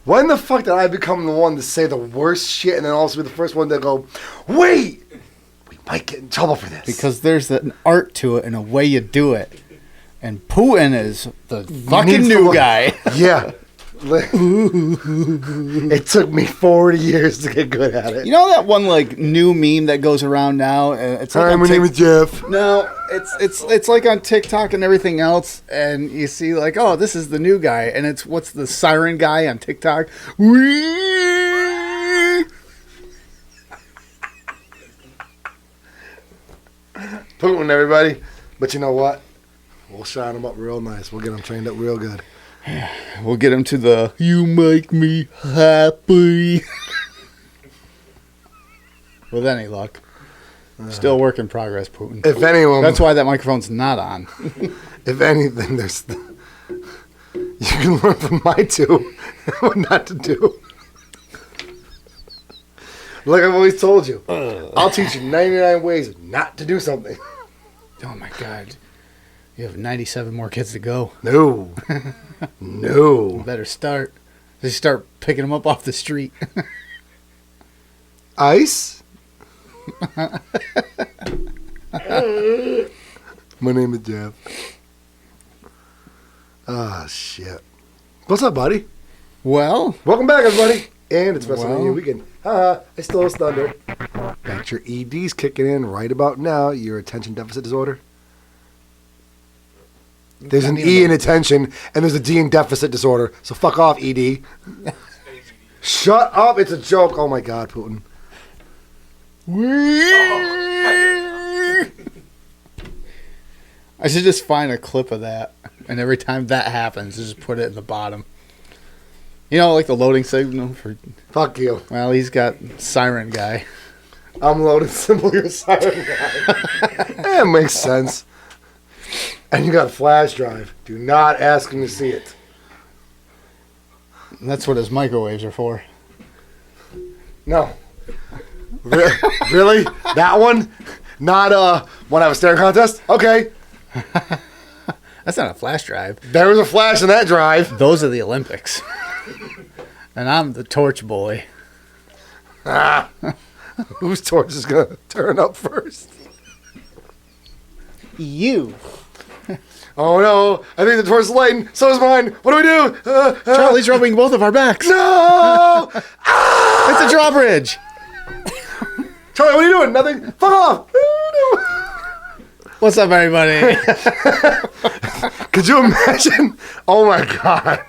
When the fuck did I become the one to say the worst shit and then also be the first one to go, wait, we might get in trouble for this? Because there's an art to it and a way you do it. And Putin is the fucking new guy. Yeah. It took me 40 years to get good at it. You know that one like new meme that goes around now? It's like Hi, my name is Jeff. No, it's like on TikTok and everything else, and you see like, oh, this is the new guy, and it's what's the siren guy on TikTok? Putin, everybody. But you know what? We'll shine them up real nice. We'll get them trained up real good. We'll get him to the "You make me happy." With any luck. Still work in progress, Putin. If anyone, that's why that microphone's not on. If anything, you can learn from my two what not to do. Like I've always told you, I'll teach you 99 ways not to do something. Oh my God. You have 97 more kids to go. No. No. You better start. Just start picking them up off the street. Ice? My name is Jeff. Ah, shit. What's up, buddy? Well. Welcome back, everybody. And it's WrestleMania weekend. I stole his thunder. Got your EDs kicking in right about now. Your attention deficit disorder. There's an E in attention, and there's a D in deficit disorder. So fuck off, ED. Shut up. It's a joke. Oh, my God, Putin. I should just find a clip of that. And every time that happens, just put it in the bottom. You know, like the loading signal for... Fuck you. Well, he's got siren guy. I'm loading symbol, you're siren guy. That makes sense. And you got flash drive. Do not ask him to see it. That's what his microwaves are for. No. Really? That one? Not when I have a staring contest? Okay. That's not a flash drive. There was a flash in that drive. Those are the Olympics. And I'm the torch boy. Whose torch is going to turn up first? You. Oh no, I think the torch is lighting. So is mine. What do we do? Charlie's rubbing both of our backs. No! It's a drawbridge. Charlie, what are you doing? Nothing? Fuck off. What's up, everybody? Could you imagine? Oh my God.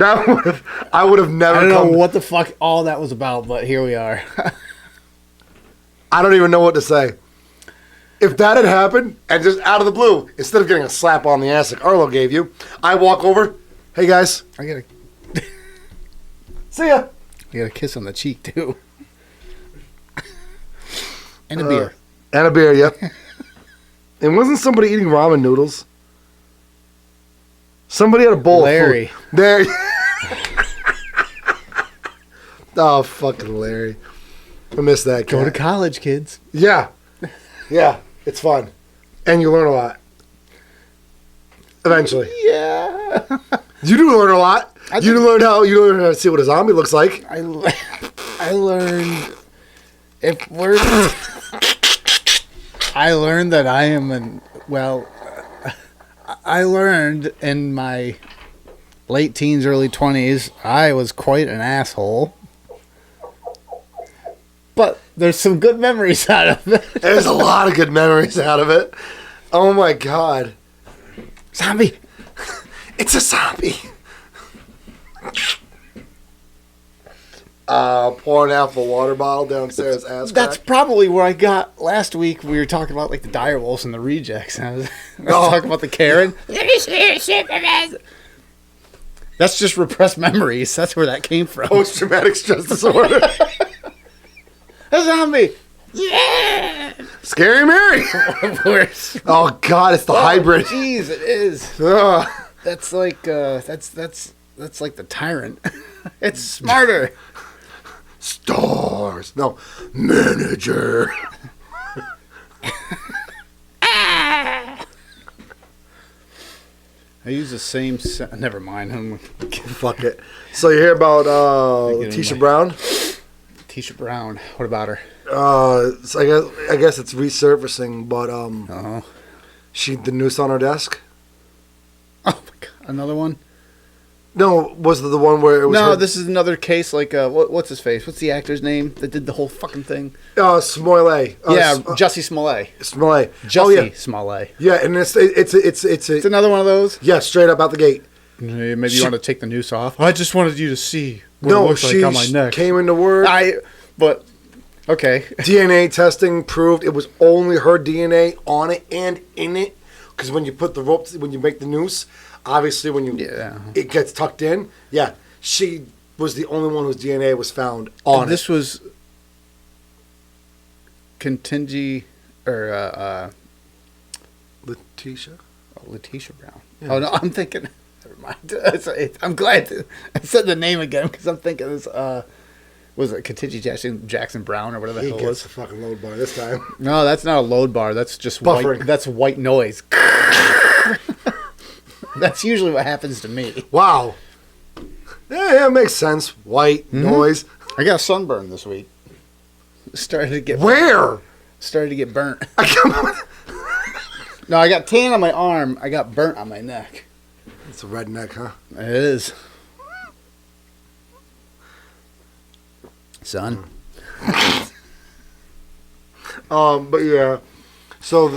I would have never I don't know what the fuck all that was about, but here we are. I don't even know what to say. If that had happened, and just out of the blue, instead of getting a slap on the ass like Arlo gave you, I walk over, hey guys. I got See ya. You got a kiss on the cheek, too. And a beer. And a beer, yep. And wasn't somebody eating ramen noodles? Somebody had a bowl Larry. of food. There. Oh, fucking Larry. I miss that cat. Go to college, kids. Yeah. Yeah, it's fun. And you learn a lot. Eventually. Yeah. You do learn a lot. You learn how to see what a zombie looks like. I learned I learned that I am I learned in my late teens, early 20s, I was quite an asshole. But there's some good memories out of it. There's a lot of good memories out of it. Oh my God. Zombie. It's a zombie. Pouring half a water bottle downstairs. That's probably where I got last week. We were talking about like the direwolves and the rejects. And I was talking about the Karen. That's just repressed memories. That's where that came from. Post-traumatic stress disorder. A zombie. Yeah. Scary Mary. Of course. Oh God, it's the hybrid. Jeez, it is. That's like that's like the tyrant. It's smarter. Stars. No, manager. I use the same. Never mind. Fuck it. So you hear about Tisha Brown? Tisha Brown. What about her? So I guess it's resurfacing, but the noose on her desk. Oh my god, another one. No, was it the one where it was? No, this is another case. Like, what's his face? What's the actor's name that did the whole fucking thing? Smollett. Jussie Smollett. Smollett. Jussie Smollett. Yeah, and it's another one of those. Yeah, straight up out the gate. Maybe you want to take the noose off. I just wanted you to see what no, it looks she like on my neck. Came into work. But okay. DNA testing proved it was only her DNA on it and in it. Because when you put the rope, when you make the noose. Obviously, when it gets tucked in, she was the only one whose DNA was found on this was Contingy or Letitia. Oh, Letitia Brown. Yeah. Oh no, I'm thinking. Never mind. I'm glad I said the name again because I'm thinking this. Was it Contingy Jackson Brown or whatever the hell it was? He gets a fucking load bar this time. No, that's not a load bar. That's just buffering. White. That's white noise. That's usually what happens to me. Wow. Yeah, it makes sense. White noise. I got sunburn this week. Started to get Where? Started to get burnt. No, I got tan on my arm. I got burnt on my neck. It's a redneck, huh? It is. Son. But yeah. So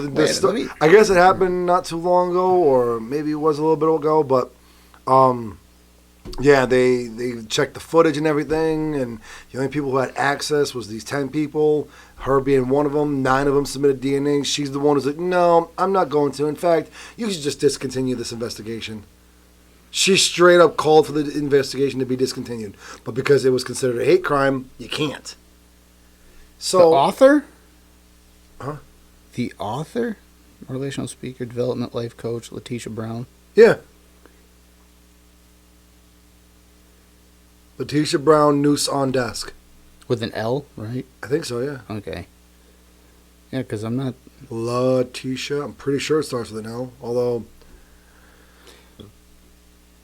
I guess it happened not too long ago, or maybe it was a little bit ago. But they checked the footage and everything, and the only people who had access was these 10 people. Her being one of them. 9 of them submitted DNA. She's the one who's like, no, I'm not going to. In fact, you should just discontinue this investigation. She straight up called for the investigation to be discontinued, but because it was considered a hate crime, you can't. So the author. Huh? The author, motivational speaker, development life coach, Letitia Brown. Yeah. Letitia Brown, noose on desk. With an L, right? I think so, yeah. Okay. Yeah, because I'm not... Letitia, I'm pretty sure it starts with an L, although...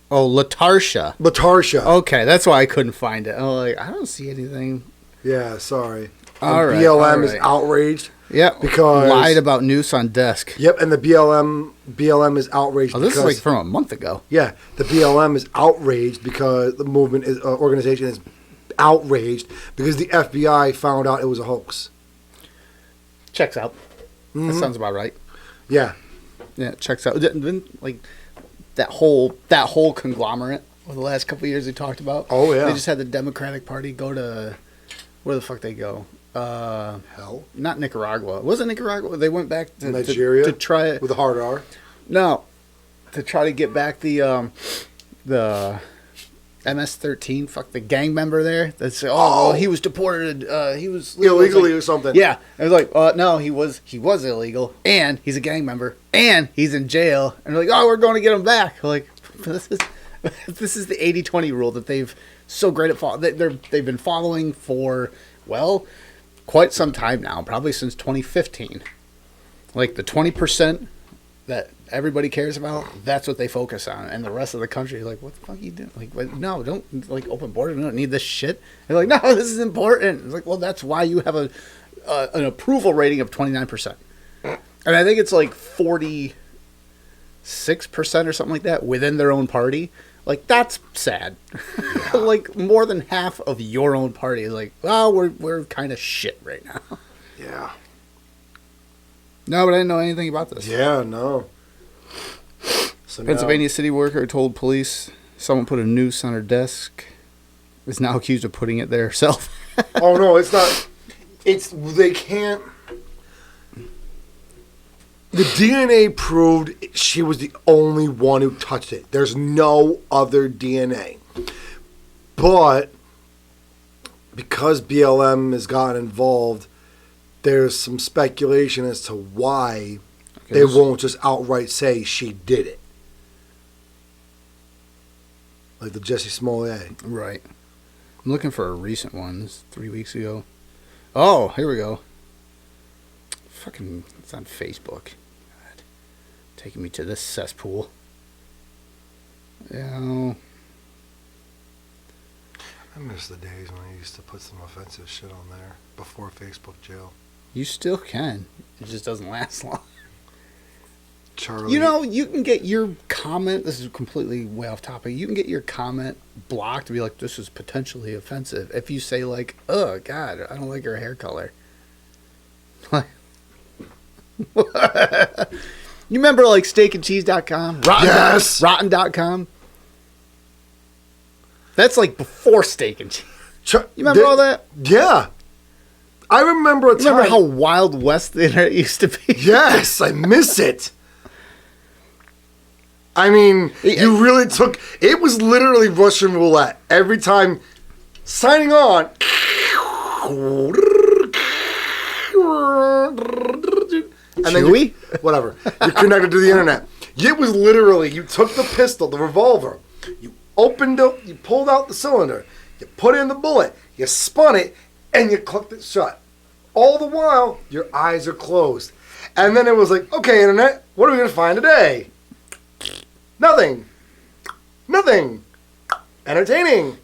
Oh, Latarsha. Latarsha. Okay, that's why I couldn't find it. I'm like, I don't see anything. Yeah, sorry. All right, BLM is outraged. Yep. Because lied about noose on desk. Yep, and the BLM is outraged. Oh, this is like from a month ago. Yeah, the BLM is outraged because the movement is organization is outraged because the FBI found out it was a hoax. Checks out. That sounds about right. Yeah. Yeah, it checks out. Didn't, like that whole conglomerate over the last couple of years they talked about. Oh yeah. They just had the Democratic Party go to where the fuck they go. Hell. Not Nicaragua. Was it Nicaragua? They went back to Nigeria to try it with a hard R. No, to try to get back the MS-13. Fuck the gang member there. That's well, he was deported. He was illegally or something. Yeah, it was like no, he was illegal, and he's a gang member, and he's in jail. And they're like, oh, we're going to get him back. We're like, this is the 80-20 rule that they've so great at they've been following for quite some time now, probably since 2015. Like the 20% that everybody cares about, that's what they focus on, and the rest of the country is like, what the fuck are you doing? Like, no, don't like open borders. We don't need this shit. They're like, no, this is important. It's like, well, that's why you have an approval rating of 29%, and I think it's like 46% or something like that within their own party. Like, that's sad. Yeah. Like, more than half of your own party is like, well, we're kind of shit right now. Yeah. No, but I didn't know anything about this. Yeah, no. So Pennsylvania city worker told police someone put a noose on her desk. Is now accused of putting it there herself. Oh, no, it's not. They can't. The DNA proved she was the only one who touched it. There's no other DNA. But because BLM has gotten involved, there's some speculation as to why they won't just outright say she did it. Like the Jussie Smollett. Right. I'm looking for a recent one. This is 3 weeks ago. Oh, here we go. Fucking, it's on Facebook. God. Taking me to this cesspool. Yeah. I miss the days when I used to put some offensive shit on there before Facebook jail. You still can. It just doesn't last long. Charlie. You know, you can get your comment. This is completely way off topic. You can get your comment blocked to be like, this is potentially offensive. If you say, like, oh, God, I don't like her hair color. You remember, like, steakandcheese.com? Yes! Rotten.com? That's, like, before Steak and Cheese. You remember all that? Yeah. I remember a time. Remember how Wild West the internet used to be? Yes, I miss it. I mean, you really took... It was literally Russian roulette. Every time signing on... And then whatever. You're connected to the internet. It was literally, you took the pistol, the revolver, you opened it, you pulled out the cylinder, you put in the bullet, you spun it, and you clicked it shut. All the while, your eyes are closed. And then it was like, okay, internet, what are we going to find today? Nothing. Nothing. Entertaining.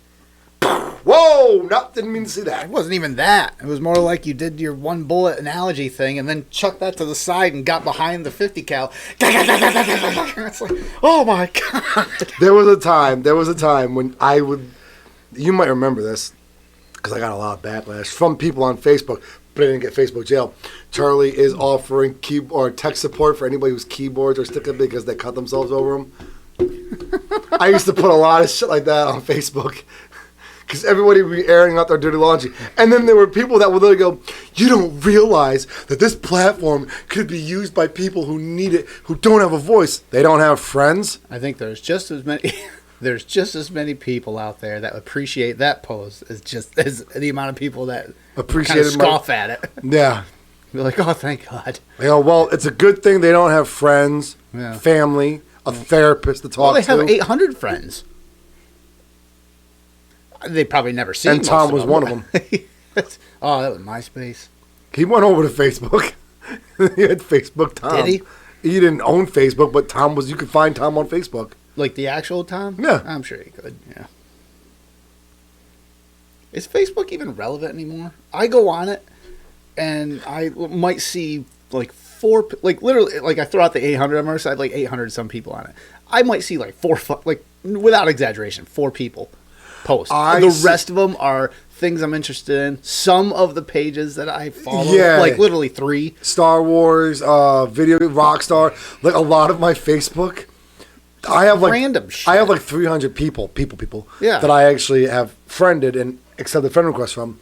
Whoa! No, didn't mean to see that. It wasn't even that. It was more like you did your one bullet analogy thing and then chucked that to the side and got behind the 50 cal. It's like, oh my God. There was a time when I would, you might remember this, because I got a lot of backlash from people on Facebook, but I didn't get Facebook jail. Charlie is offering keyboard tech support for anybody whose keyboards are sticking because they cut themselves over them. I used to put a lot of shit like that on Facebook. Because everybody would be airing out their dirty laundry. And then there were people that would literally go, you don't realize that this platform could be used by people who need it, who don't have a voice. They don't have friends. I think there's just as many people out there that appreciate that post as the amount of people that appreciate scoff at it. Yeah. Be like, oh, thank God. You know, well, it's a good thing they don't have friends, family, a therapist to talk to. Well, they have 800 friends. They probably never seen. And Tom was one of them. Oh, that was MySpace. He went over to Facebook. He had Facebook Tom. Did he? He didn't own Facebook, but Tom was. You could find Tom on Facebook. Like the actual Tom? Yeah. I'm sure he could, yeah. Is Facebook even relevant anymore? I go on it, and I might see, like, literally, like, I throw out the 800 on our side, like, 800 some people on it. I might see, like, without exaggeration, 4 people post. The rest of them are things I'm interested in. Some of the pages that I follow, like literally 3. Star Wars, video, Rockstar, like a lot of my Facebook. I have like random shit. I have like 300 people that I actually have friended and accepted friend requests from.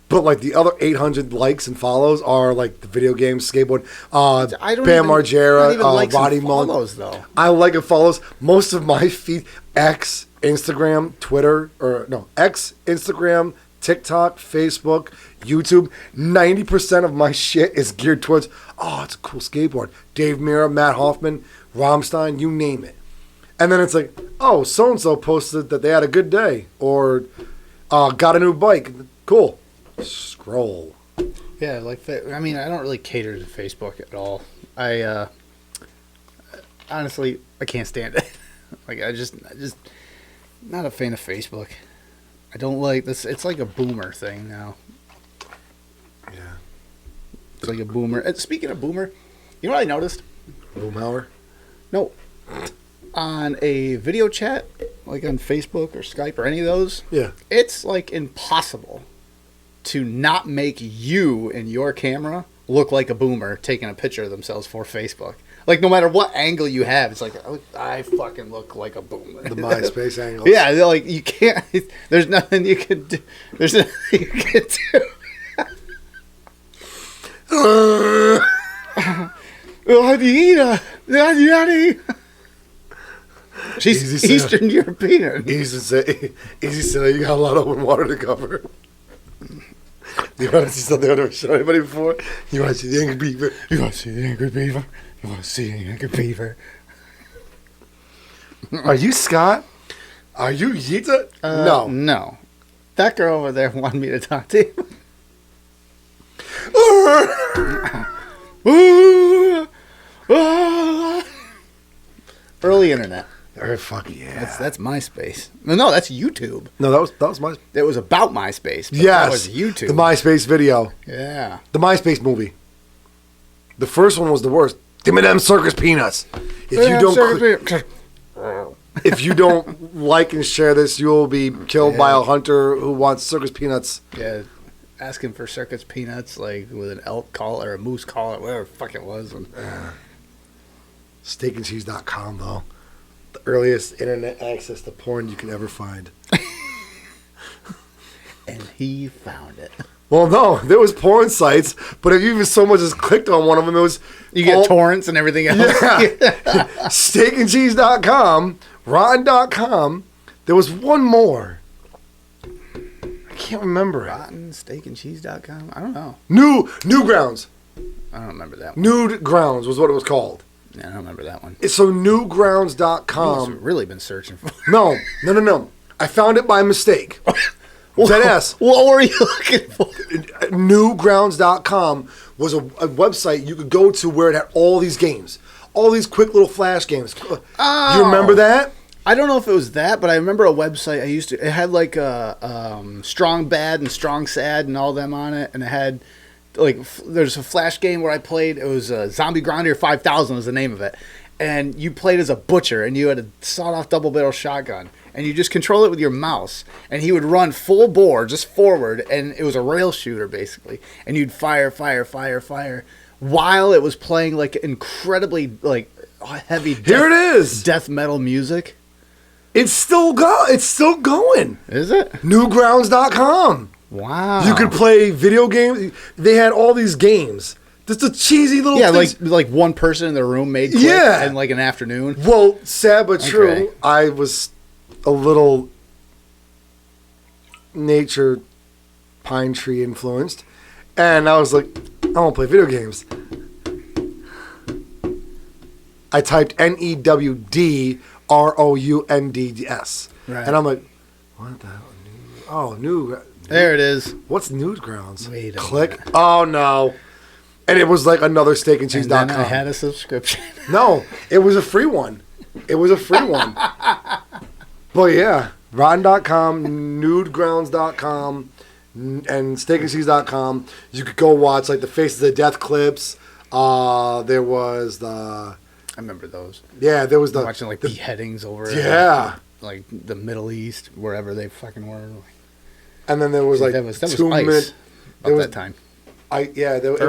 But like the other 800 likes and follows are like the video games, skateboard, Bam Margera, Roddy Mullen. Though. I like and follows most of my feed. Instagram, TikTok, Facebook, YouTube. 90% of my shit is geared towards, oh, it's a cool skateboard. Dave Mirra, Matt Hoffman, Rammstein, you name it. And then it's like, oh, so-and-so posted that they had a good day or got a new bike. Cool. Scroll. Yeah, like, I mean, I don't really cater to Facebook at all. I honestly, I can't stand it. Like, I just not a fan of Facebook. I don't like this. It's like a boomer thing now. Yeah. It's like a boomer. And speaking of boomer, you know what I noticed? Boomhauer? No. On a video chat, like on Facebook or Skype or any of those, it's like impossible to not make you and your camera look like a boomer taking a picture of themselves for Facebook. Like, no matter what angle you have, it's like, I fucking look like a boomer. The MySpace angles. Yeah, like, you can't, there's nothing you can do. There's nothing you can do. She's Eastern European. Easy say, you got a lot of open water to cover. You want to see something I've never shown anybody before? You want to see the angry beaver? You want to see the angry beaver? You want to see the angry beaver? Are you Scott? Are you Yita? No. No. That girl over there wanted me to talk to you. Early internet. Fuck yeah. That's MySpace. No, that's YouTube. No, that was my. It was about MySpace. But Yes, that was YouTube. the MySpace video, Yeah. the MySpace movie. The first one was the worst. Give me them circus peanuts. If you don't like and share this, you will be killed by a hunter who wants circus peanuts. Yeah. Asking for circus peanuts, like with an elk collar or a moose collar, whatever the fuck it was. And Steakandcheese.com, though. The earliest internet access to porn you can ever find. and he found it. Well, no, there was porn sites, but if you even so much as clicked on one of them, it was... You get torrents and everything else. Yeah. Steakandcheese.com, Rotten.com. There was one more. I can't remember it. RottenSteakandCheese.com? I don't know. Newgrounds. I don't remember that one. Nude Grounds was what it was called. Yeah, I don't remember that one. So newgrounds.com. You've really been searching for. No. I found it by mistake. Deadass. What were you looking for? Newgrounds.com was a website you could go to where it had all these games. All these quick little flash games. Oh. You remember that? I don't know if it was that, but I remember a website I used to. It had like Strong Bad and Strong Sad and all them on it, and it had like there's a flash game where I played. It was Zombie Grinder 5000 was the name of it, and you played as a butcher, and you had a sawed-off double-barrel shotgun, and you just control it with your mouse, and he would run full bore, just forward, and it was a rail shooter basically, and you'd fire, while it was playing like incredibly like heavy. Here it is. Death metal music. It's still going. Is it? Newgrounds.com. Wow. You could play video games. They had all these games. Just the cheesy little things. like one person in the room made click in like an afternoon. Well, sad but true. Okay. I was a little nature pine tree influenced, and I was like, I want to play video games. I typed NEWDROUNDS, Right. and I'm like, what the hell? New. There it is. What's Newgrounds? Wait a Click. minute. Oh no. And it was like another steakandcheese.com. And then I had a subscription. No, it was a free one. But yeah, Rotten.com, Nudegrounds.com, and steakandcheese.com. You could go watch like the Faces of Death clips. There was the... I remember those. Yeah, there was the... Watching like beheadings over Yeah. like the Middle East, wherever they fucking were. And then there was like that was 2 ICE minute... at that time. Or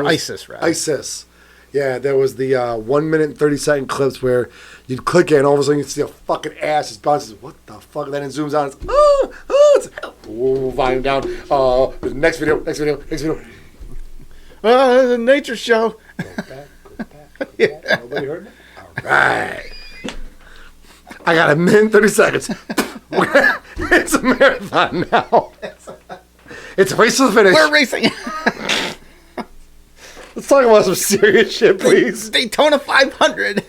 ISIS, rather. ISIS. Yeah, there was the 1 minute and 30-second clips where you'd click it and all of a sudden you'd see a fucking ass just bounces. What the fuck? And then it zooms out. It's volume down. Next video. There's a nature show. Go back. Yeah. Nobody heard me? All right. I got 1 minute and 30 seconds. It's a marathon now. It's a race to the finish. We're racing. Let's talk about some serious shit, please. Daytona 500.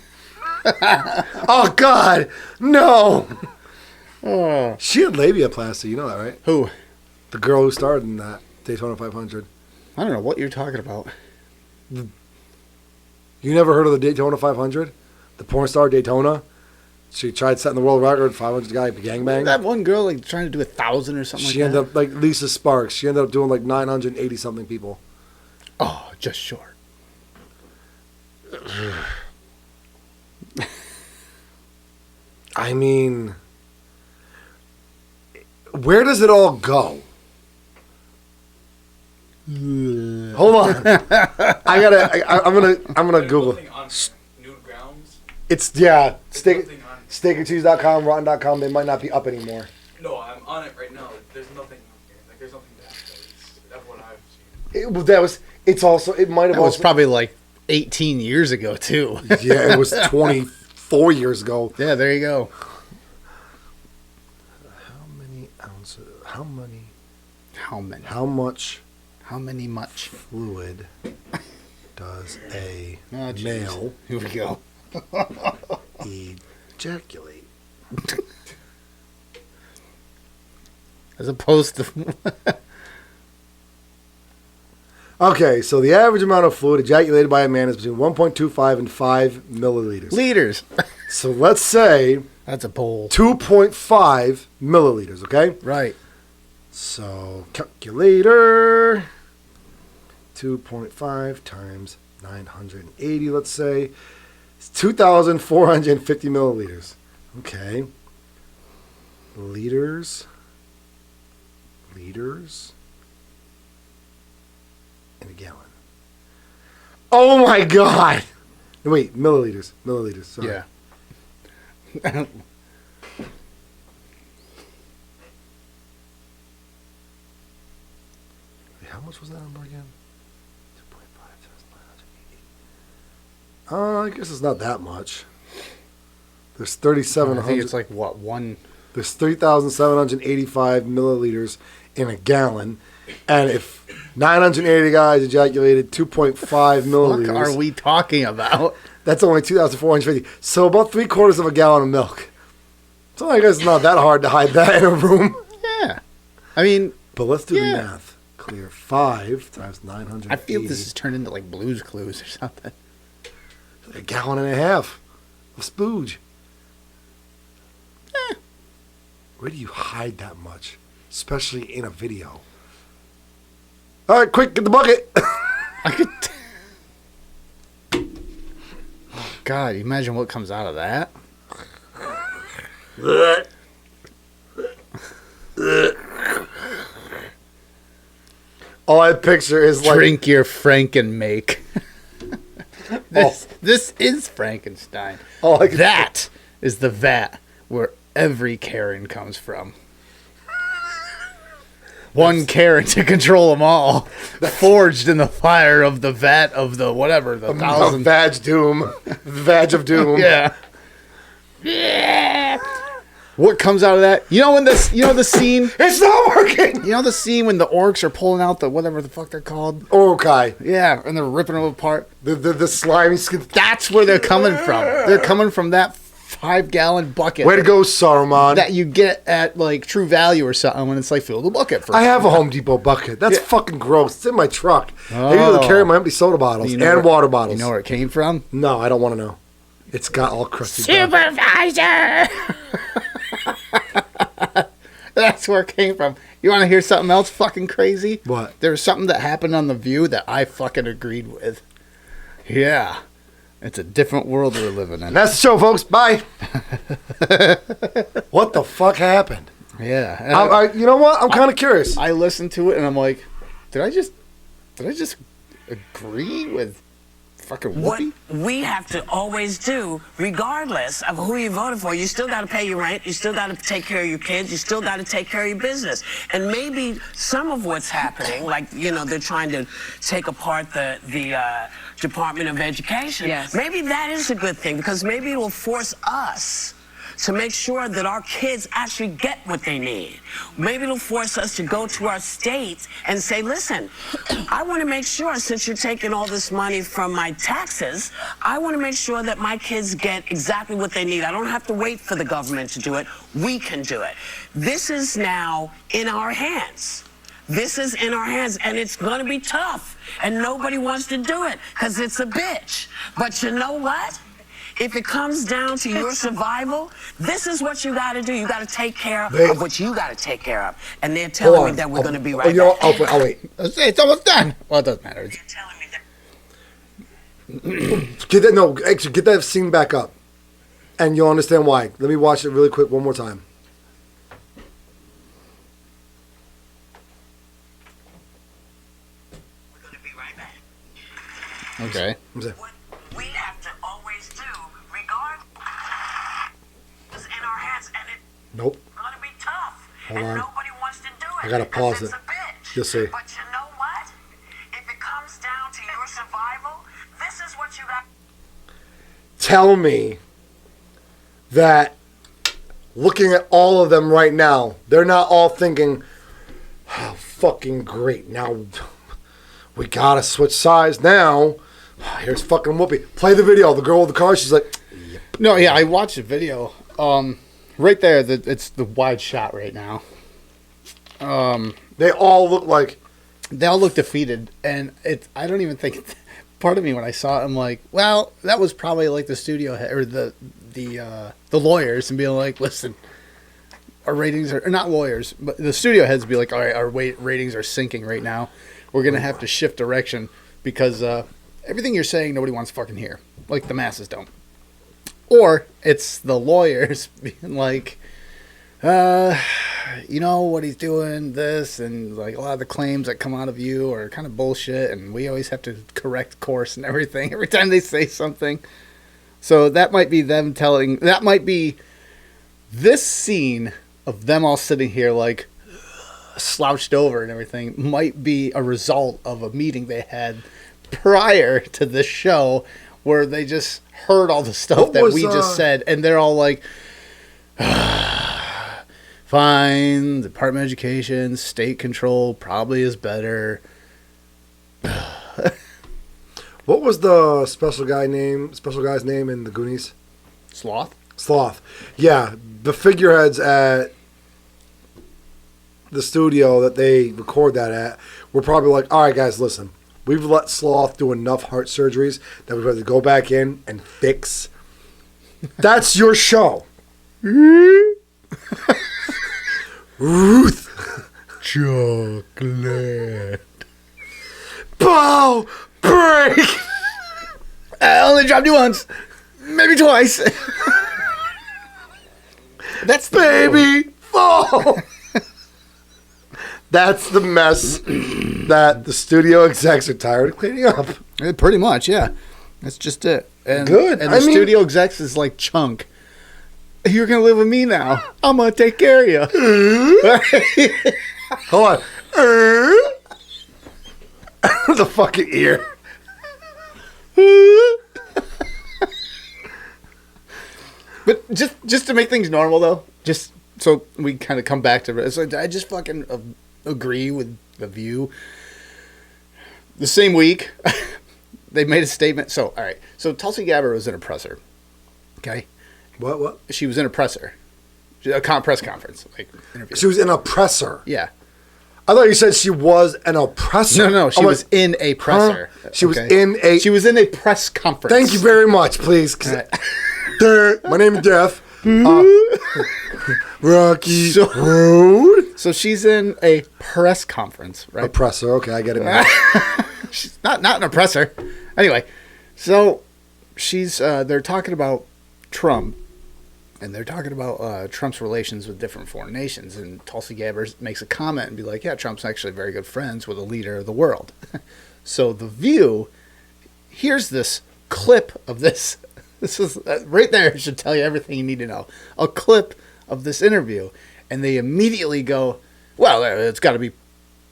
Oh, God. No. Oh. She had labiaplasty. You know that, right? Who? The girl who starred in that Daytona 500. I don't know what you're talking about. You never heard of the Daytona 500? The porn star Daytona? She tried setting the world record, 500 guy gangbang. That one girl like trying to do 1,000 or something She like ended that. up, like Lisa Sparks, she ended up doing like 980 something people. Oh, just short. I mean, where does it all go? Hold on. I'm gonna Google. On Nude Grounds? It's steakandcheese.com, rotten.com, they might not be up anymore. No, I'm on it right now. There's nothing on here. Like, there's nothing to that's what I've seen. It might have That was also, probably like 18 years ago too. yeah, it was 24 years ago. Yeah, there you go. How many ounces, how many much fluid does a Oh, geez. male Here we go. ejaculate? As opposed to Okay, so the average amount of fluid ejaculated by a man is between 1.25 and 5 milliliters. liters. So let's say That's a bowl. 2.5 milliliters, okay? Right. So, calculator. 2.5 times 980, let's say. It's 2,450 milliliters. Okay. Liters in a gallon. Oh my God! No, wait, milliliters. Sorry. Yeah. Wait, how much was that number again? 2.5 times 980. I guess it's not that much. There's 3,700. I think it's like what one. There's 3,785 milliliters in a gallon, and if 980 guys ejaculated 2.5 milliliters, What are we talking about? that's only 2,450. So about 3/4 of a gallon of milk. So I guess it's not that hard to hide that in a room. Yeah. I mean, But let's do Yeah. the math. Clear 5 times 980. I feel this has turned into like Blue's Clues or something. A gallon and a half of spooge. Where do you hide that much? Especially in a video. All right, quick, get the bucket. I could. Oh God! Imagine what comes out of that. All I picture is like Drink your Franken-make. This is Frankenstein. Oh, I can- That is the vat where every Karen comes from. One Karen to control them all. Forged in the fire of the vat of the whatever, the thousand. Vag Doom. Vag of Doom. Yeah. Yeah. What comes out of that? You know the scene? It's not working. You know the scene when the orcs are pulling out the whatever the fuck they're called? Okay. Yeah, and they're ripping them apart. The slimy skin. That's where they're coming from. They're coming from that 5-gallon bucket. Way to go, Saruman. That you get at like True Value or something when it's like fill the bucket for. I have a Home Depot bucket. That's fucking gross. It's in my truck. I Oh. usually carry my empty soda bottles You know and where- water bottles. You know where it came from? No, I don't want to know. It's got all crusty. down. Supervisor. That's where it came from. You want to hear something else fucking crazy? What? There was something that happened on The View that I fucking agreed with. Yeah. It's a different world we're living in. And that's the show, folks. Bye. What the fuck happened? Yeah. And You know what? I'm kind of curious. I listened to it and I'm like, did I just agree with fucking What Whoopi? we have to always do, regardless of who you voted for, you still got to pay your rent, you still got to take care of your kids, you still got to take care of your business. And maybe some of what's happening, like, they're trying to take apart the Department of Education. Yes. Maybe that is a good thing, because maybe it will force us to make sure that our kids actually get what they need. Maybe it'll force us to go to our states and say, listen, I want to make sure, since you're taking all this money from my taxes, I want to make sure that my kids get exactly what they need. I don't have to wait for the government to do it. We can do it. This is now in our hands. This is in our hands, and it's going to be tough, and nobody wants to do it because it's a bitch. But you know what? If it comes down to your survival, this is what you got to do. You got to take care of what you got to take care of. And they're telling me that we're going to be right back. I'll wait. It's almost done. Well, it doesn't matter. They're telling me that. Get that scene back up, and you'll understand why. Let me watch it really quick one more time. We're going to be right back. Okay. What we have to always do, regardless, is in our hands, and it's Nope. going to be tough. Hold and on. nobody wants to do it. I gotta pause 'cause it's it. a bitch. You'll see. But you know what? If it comes down to your survival, this is what you got. Tell me that looking at all of them right now, they're not all thinking, oh, fucking great. Now we gotta switch sides now. Here's fucking Whoopi. Play the video. The girl with the car, she's like, No, yeah, I watched the video. Right there, it's the wide shot right now. they all look like, They all look defeated, and I don't even think it's part of me when I saw it, I'm like, well, that was probably like the studio head or the lawyers and being like, listen, our ratings are, or not lawyers, but the studio heads be like, all right, our ratings are sinking right now. We're gonna have to shift direction because everything you're saying nobody wants to fucking hear, like the masses don't. Or it's the lawyers being like, you know what he's doing, this, and like a lot of the claims that come out of you are kind of bullshit, and we always have to correct course and everything every time they say something. So that might be them telling, that might be this scene of them all sitting here like slouched over and everything might be a result of a meeting they had prior to this show where they just heard all the stuff that we just said, and they're all like, fine, Department of Education, state control probably is better. What was the special guy's name in the Goonies? Sloth. Yeah, the figureheads at the studio that they record that at were probably like, all right, guys, listen. We've let Sloth do enough heart surgeries that we've had to go back in and fix. That's your show. Ruth. Chocolate. Bow. Break. I only dropped you once. Maybe twice. That's the baby fall. That's the mess that the studio execs are tired of cleaning up. Pretty much, yeah. That's just it. And, Good. And the studio execs is like Chunk. You're going to live with me now. I'm going to take care of you. Hold on. The fucking ear. But just to make things normal, though, just so we kind of come back to it. So I just fucking agree with the View. The same week, they made a statement. So, all right. So Tulsi Gabbard was in a presser. Okay? What? She was in a presser. A press conference. Like, interview. She was in a presser. Yeah. I thought you said she was an oppressor. No. She was in a presser. Huh? She was in a... She was in a press conference. Thank you very much, please. My name is Jeff. Rocky Road. So she's in a press conference, right? Oppressor. Okay, I get it. She's not an oppressor. Anyway, so she's they're talking about Trump, and they're talking about Trump's relations with different foreign nations. And Tulsi Gabbard makes a comment and be like, "Yeah, Trump's actually very good friends with a leader of the world." So the View, here's this clip of this. This is right there. Should tell you everything you need to know. A clip of this interview, and they immediately go, "Well, it's got to be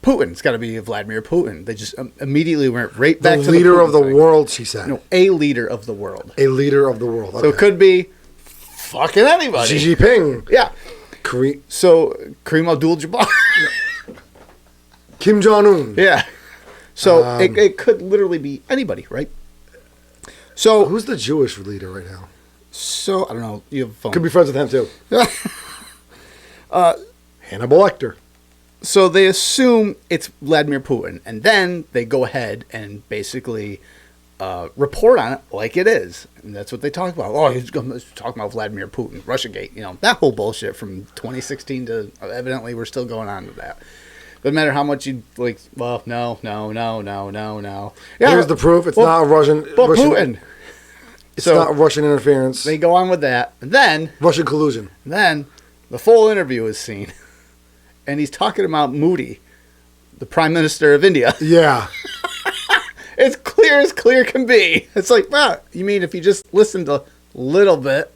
Putin. It's got to be Vladimir Putin." They just immediately went right back to the leader of the thing. world. She said, "No, a leader of the world. A leader of the world." Okay. So it could be fucking anybody. Xi Jinping. Yeah. So Kareem Abdul-Jabbar. Kim Jong-un. Yeah. So it could literally be anybody, right? So who's the Jewish leader right now? So I don't know. You have a phone. Could be friends with him too. Hannibal Lecter. So they assume it's Vladimir Putin, and then they go ahead and basically report on it like it is, and that's what they talk about. Oh, he's talking about Vladimir Putin, Russiagate, that whole bullshit from 2016 to evidently we're still going on with that. Doesn't matter how much you like. Well, no. Yeah, here's the proof. It's not a Russian. Putin. It's not Russian interference. They go on with that, and then Russian collusion. Then the full interview is seen, and he's talking about Modi, the Prime Minister of India. Yeah. It's clear as clear can be. It's like, wow, you mean if you just listened a little bit,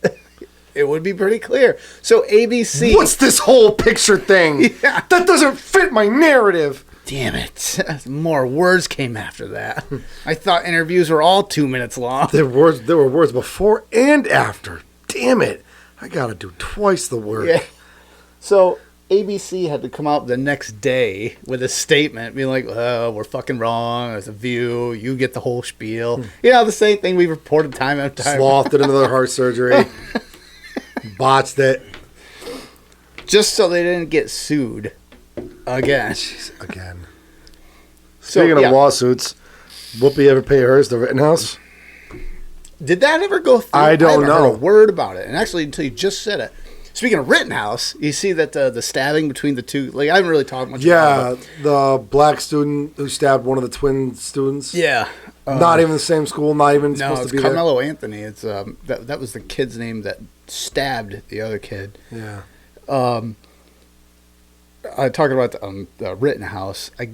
it would be pretty clear. So ABC... What's this whole picture thing? Yeah. That doesn't fit my narrative. Damn it. More words came after that. I thought interviews were all 2 minutes long. There were words before and after. Damn it. I got to do twice the work. Yeah. So ABC had to come out the next day with a statement being like, oh, we're fucking wrong. There's a View. You get the whole spiel. The same thing we've reported time after time. Sloughed it another heart surgery. Botched it. Just so they didn't get sued again. Jeez, again. So, Speaking of lawsuits, Whoopi ever pay hers to Rittenhouse? Did that ever go through? I don't haven't know heard a word about it. And actually, until you just said it. Speaking of Rittenhouse, you see that the stabbing between the two. Like I haven't really talked much. Yeah, about it. the black student who stabbed one of the twin students. Yeah. Not even the same school. Not even No, supposed it's to be Carmelo Anthony. It's that was the kid's name that stabbed the other kid. there. Yeah. Talking about the Rittenhouse, I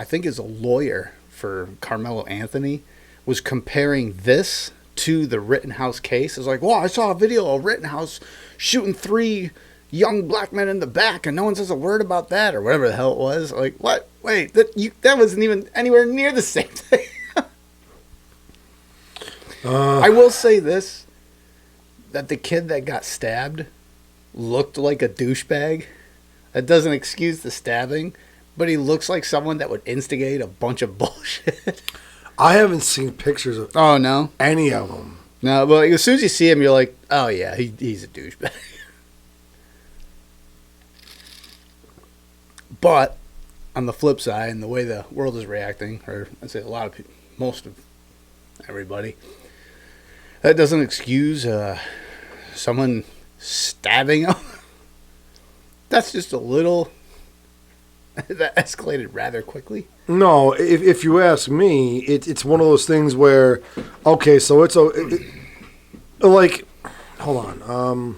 think is a lawyer for Carmelo Anthony was comparing this to the Rittenhouse case. It's like, well, I saw a video of Rittenhouse shooting 3 young black men in the back, and no one says a word about that, or whatever the hell it was. Like, what? Wait, that wasn't even anywhere near the same thing. I will say this, that the kid that got stabbed looked like a douchebag. That doesn't excuse the stabbing, but he looks like someone that would instigate a bunch of bullshit. I haven't seen pictures of Oh, no? any of them. No, but as soon as you see him, you're like, oh, yeah, he's a douchebag. But on the flip side, and the way the world is reacting, or I'd say a lot of people, most of everybody, that doesn't excuse someone stabbing him. That's just a little... that escalated rather quickly. No, if you ask me, it's one of those things where, okay, so it's like, hold on.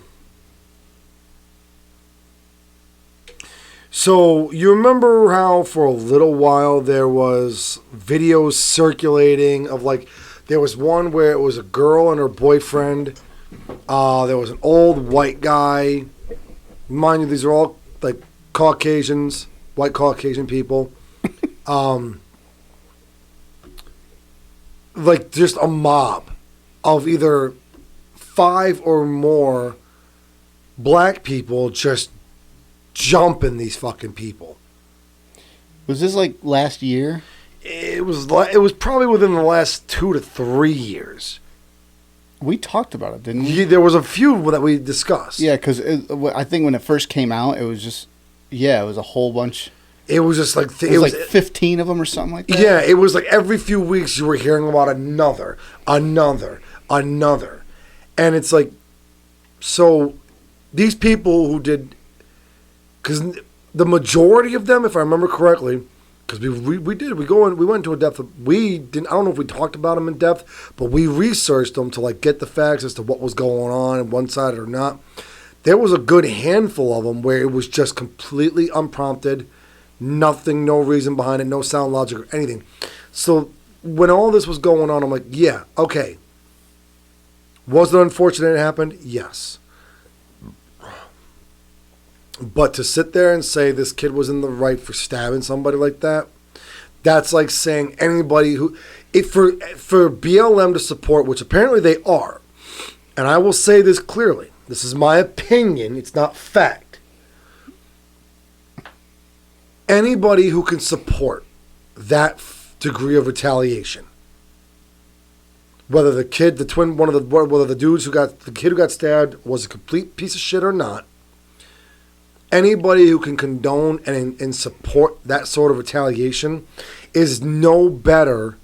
So you remember how for a little while there was videos circulating of like, there was one where it was a girl and her boyfriend. There was an old white guy. Mind you, these are all like Caucasians, white Caucasian people. Like just a mob of either 5 or more black people just jumping these fucking people. Was this like last year? It was probably within the last 2 to 3 years. We talked about it, didn't we? There was a few that we discussed. Yeah, because I think when it first came out, it was just, it was a whole bunch. It was just like... It was like 15 of them or something like that? Yeah, it was like every few weeks you were hearing about another. And it's like, so these people who did... Because the majority of them, if I remember correctly, because we went into a depth of, I don't know if we talked about them in depth, but we researched them to like get the facts as to what was going on on one side or not. There was a good handful of them where it was just completely unprompted, nothing, no reason behind it, no sound logic or anything. So when all this was going on, I'm like, yeah, okay. Was it unfortunate it happened? Yes. But to sit there and say this kid was in the right for stabbing somebody like that, that's like saying anybody who... for BLM to support, which apparently they are, and I will say this clearly, this is my opinion, it's not fact. Anybody who can support that degree of retaliation, whether the kid, the twin, whether the kid who got stabbed was a complete piece of shit or not, anybody who can condone and support that sort of retaliation is no better.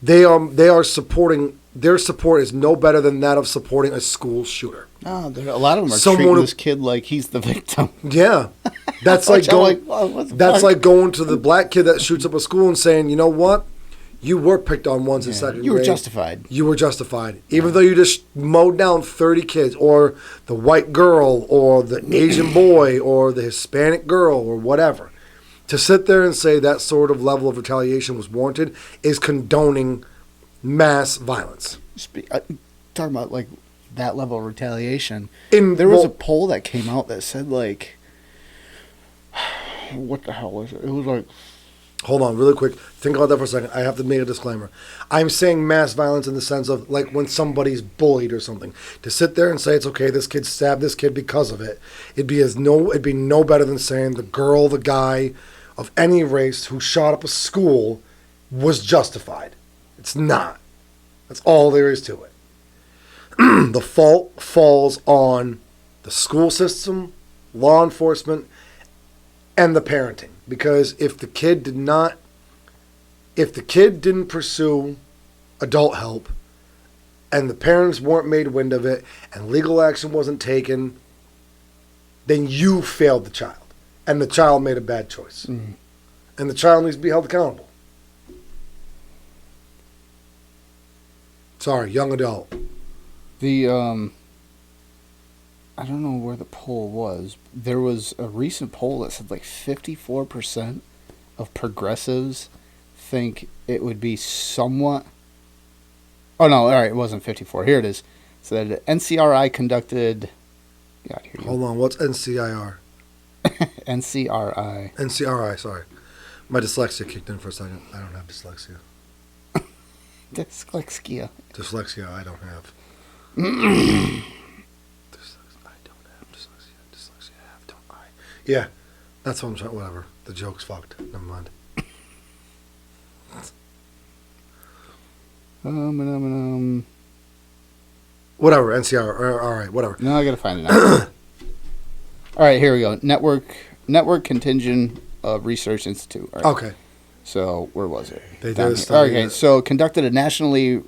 They are supporting, their support is no better than that of supporting a school shooter. No, a lot of them are treating this kid like he's the victim. Yeah, that's like going. That's like going to the black kid that shoots up a school and saying, you know what, you were picked on once in second grade. You were justified. You were justified, even though you just mowed down 30 kids, or the white girl, or the Asian boy, or the Hispanic girl, or whatever. To sit there and say that sort of level of retaliation was warranted is condoning mass violence. Talking about like that level of retaliation. There was a poll that came out that said like, what the hell was it? It was like, hold on, really quick. Think about that for a second. I have to make a disclaimer. I'm saying mass violence in the sense of like when somebody's bullied or something. To sit there and say it's okay, this kid stabbed this kid because of it. It'd be no better than saying the girl, the guy of any race who shot up a school was justified. It's not. That's all there is to it. The fault falls on the school system, law enforcement, and the parenting. Because if the kid did not if the kid didn't pursue adult help and the parents weren't made wind of it and legal action wasn't taken, then you failed the child. And the child made a bad choice. Mm-hmm. And the child needs to be held accountable. Sorry, young adult. The, I don't know where the poll was. There was a recent poll that said like 54% of progressives think it would be somewhat... Oh, no, all right, it wasn't 54. Here it is. It said NCRI conducted... Hold on, what's NCIR? NCRI. NCRI, sorry. My dyslexia kicked in for a second. I don't have dyslexia. Dyslexia. Dyslexia, I don't have. Dyslexia, don't I? Yeah, that's what I'm trying. Whatever. The joke's fucked. Never mind. Whatever. NCR. All right. Whatever. No, I gotta find it now. All right, here we go. Network Contingent Research Institute. All right. Okay. So where was it? They did a study. Okay, so conducted a nationally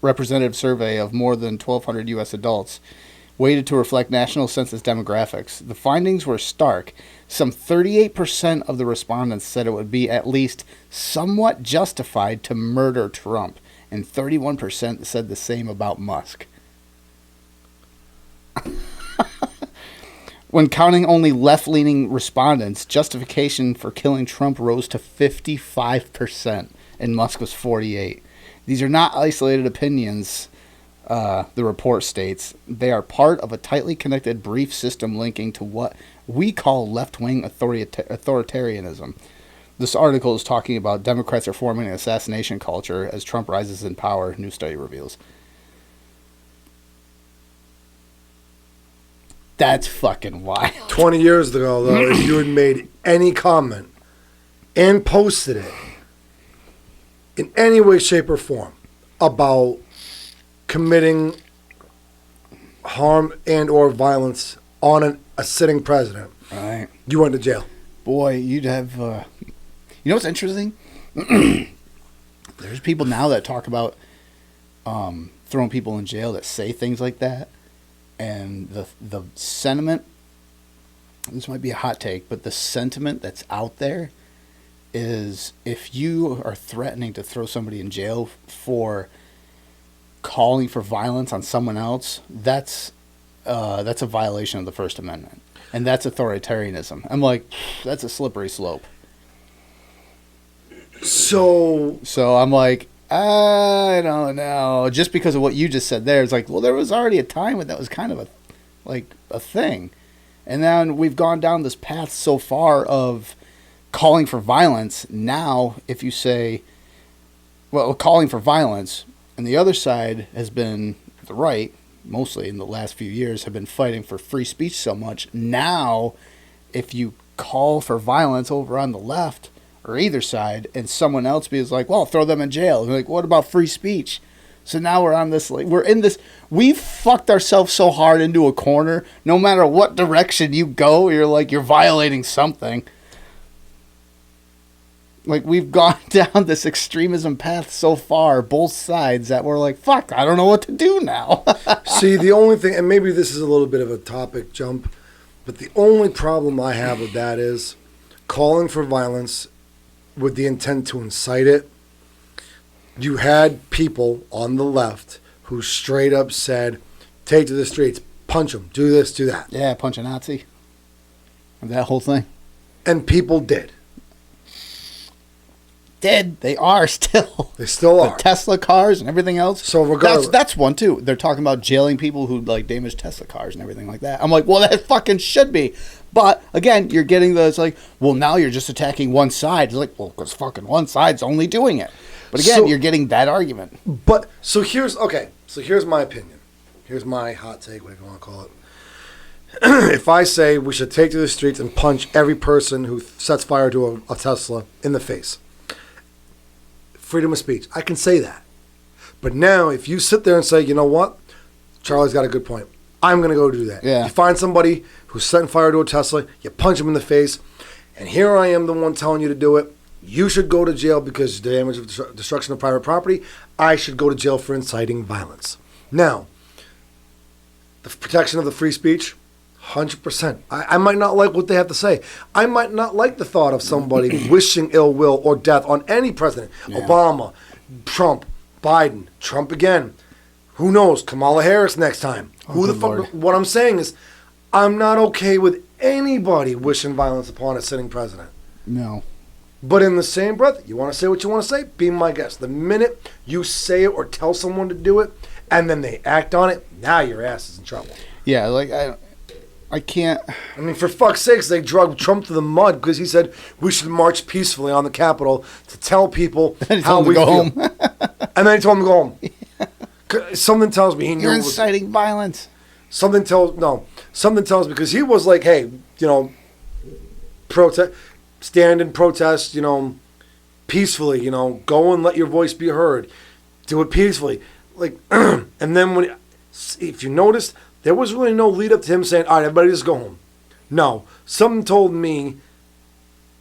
representative survey of more than 1,200 U.S. adults, weighted to reflect national census demographics. The findings were stark. Some 38% of the respondents said it would be at least somewhat justified to murder Trump, and 31% said the same about Musk. When counting only left-leaning respondents, justification for killing Trump rose to 55%, and Musk was 48%. These are not isolated opinions, the report states. They are part of a tightly connected brief system linking to what we call left-wing authoritarianism. This article is talking about Democrats are forming an assassination culture as Trump rises in power, new study reveals. That's fucking wild. 20 years ago, though, if you had made any comment and posted it in any way, shape, or form about committing harm and or violence on a sitting president, right, you went to jail. Boy, you'd have... You know what's interesting? There's people now that talk about throwing people in jail that say things like that. And the sentiment, this might be a hot take, but the sentiment that's out there is if you are threatening to throw somebody in jail for calling for violence on someone else, that's a violation of the First Amendment. And that's authoritarianism. I'm like, that's a slippery slope. So I'm like, I don't know. Just because of what you just said there, it's like, well, there was already a time when that was kind of a thing. And then we've gone down this path so far of calling for violence. Now, if you say, well, calling for violence, and the other side has been, the right, mostly in the last few years, have been fighting for free speech so much. Now, if you call for violence over on the left, or either side, and someone else be like, well, throw them in jail. We're like, what about free speech? So now we're on this, like, we've fucked ourselves so hard into a corner. No matter what direction you go, you're violating something. Like, we've gone down this extremism path so far, both sides, that we're like, fuck, I don't know what to do now. See, the only thing, and maybe this is a little bit of a topic jump, but the only problem I have with that is calling for violence with the intent to incite it. You had people on the left who straight up said, take to the streets, punch them, do this, do that. Yeah, punch a Nazi. That whole thing. And people did. They are still. They still are. The Tesla cars and everything else. So regardless. That's one too. They're talking about jailing people who like damage Tesla cars and everything like that. I'm like, well, that fucking should be. But again, you're getting it's like, well, now you're just attacking one side. It's like, well, because fucking one side's only doing it. But again, you're getting that argument. But so here's my opinion. Here's my hot take, whatever you want to call it. If I say we should take to the streets and punch every person who sets fire to a Tesla in the face, freedom of speech, I can say that. But now, if you sit there and say, you know what, Charlie's got a good point, I'm going to go do that. Yeah. You find somebody who's setting fire to a Tesla, you punch them in the face, and here I am, the one telling you to do it. You should go to jail because damage of destruction of private property. I should go to jail for inciting violence. Now, the protection of the free speech, 100%. I might not like what they have to say. I might not like the thought of somebody wishing ill will or death on any president. Yeah. Obama, Trump, Biden, Trump again. Who knows? Kamala Harris next time. Who the fuck? Lord. What I'm saying is, I'm not okay with anybody wishing violence upon a sitting president. No. But in the same breath, you want to say what you want to say? Be my guest. The minute you say it or tell someone to do it, and then they act on it, now your ass is in trouble. Yeah, like I can't. I mean, for fuck's sakes, they drug Trump to the mud because he said we should march peacefully on the Capitol to tell people how we feel. Home. And then he told him to go home. Yeah. Something tells me he knew. You're inciting violence. Something tells me because he was like, hey, stand and protest, peacefully, go and let your voice be heard. Do it peacefully. Like, and then if you noticed, there was really no lead up to him saying, all right, everybody just go home. No. Something told me,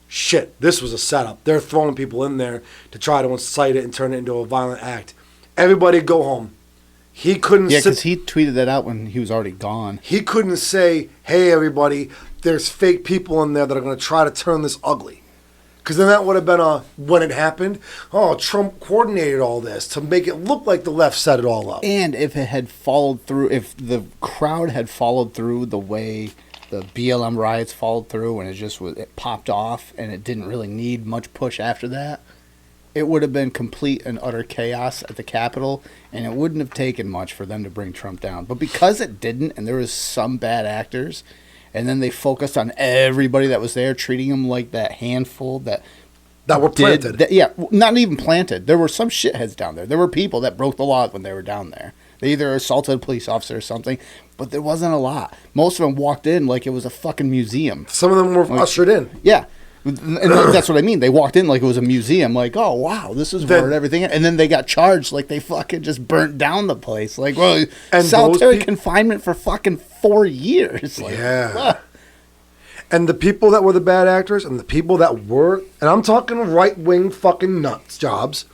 shit, this was a setup. They're throwing people in there to try to incite it and turn it into a violent act. Everybody go home. He couldn't. Yeah, because he tweeted that out when he was already gone. He couldn't say, hey, everybody, there's fake people in there that are going to try to turn this ugly. Because then that would have been when it happened, Trump coordinated all this to make it look like the left set it all up. And if it had followed through, if the crowd had followed through the way the BLM riots followed through and it popped off and it didn't really need much push after that, it would have been complete and utter chaos at the Capitol, and it wouldn't have taken much for them to bring Trump down. But because it didn't, and there was some bad actors, and then they focused on everybody that was there, treating them like that handful that were planted. Not even planted. There were some shitheads down there. There were people that broke the law when they were down there. They either assaulted a police officer or something, but there wasn't a lot. Most of them walked in like it was a fucking museum. Some of them were ushered in. Yeah. And that's what I mean. They walked in like it was a museum, like, oh, wow, this is where everything is. And then they got charged like they fucking just burnt down the place. Like, well, solitary confinement for fucking 4 years. Like, yeah. And the people that were the bad actors and the people that were, and I'm talking right-wing fucking nuts jobs,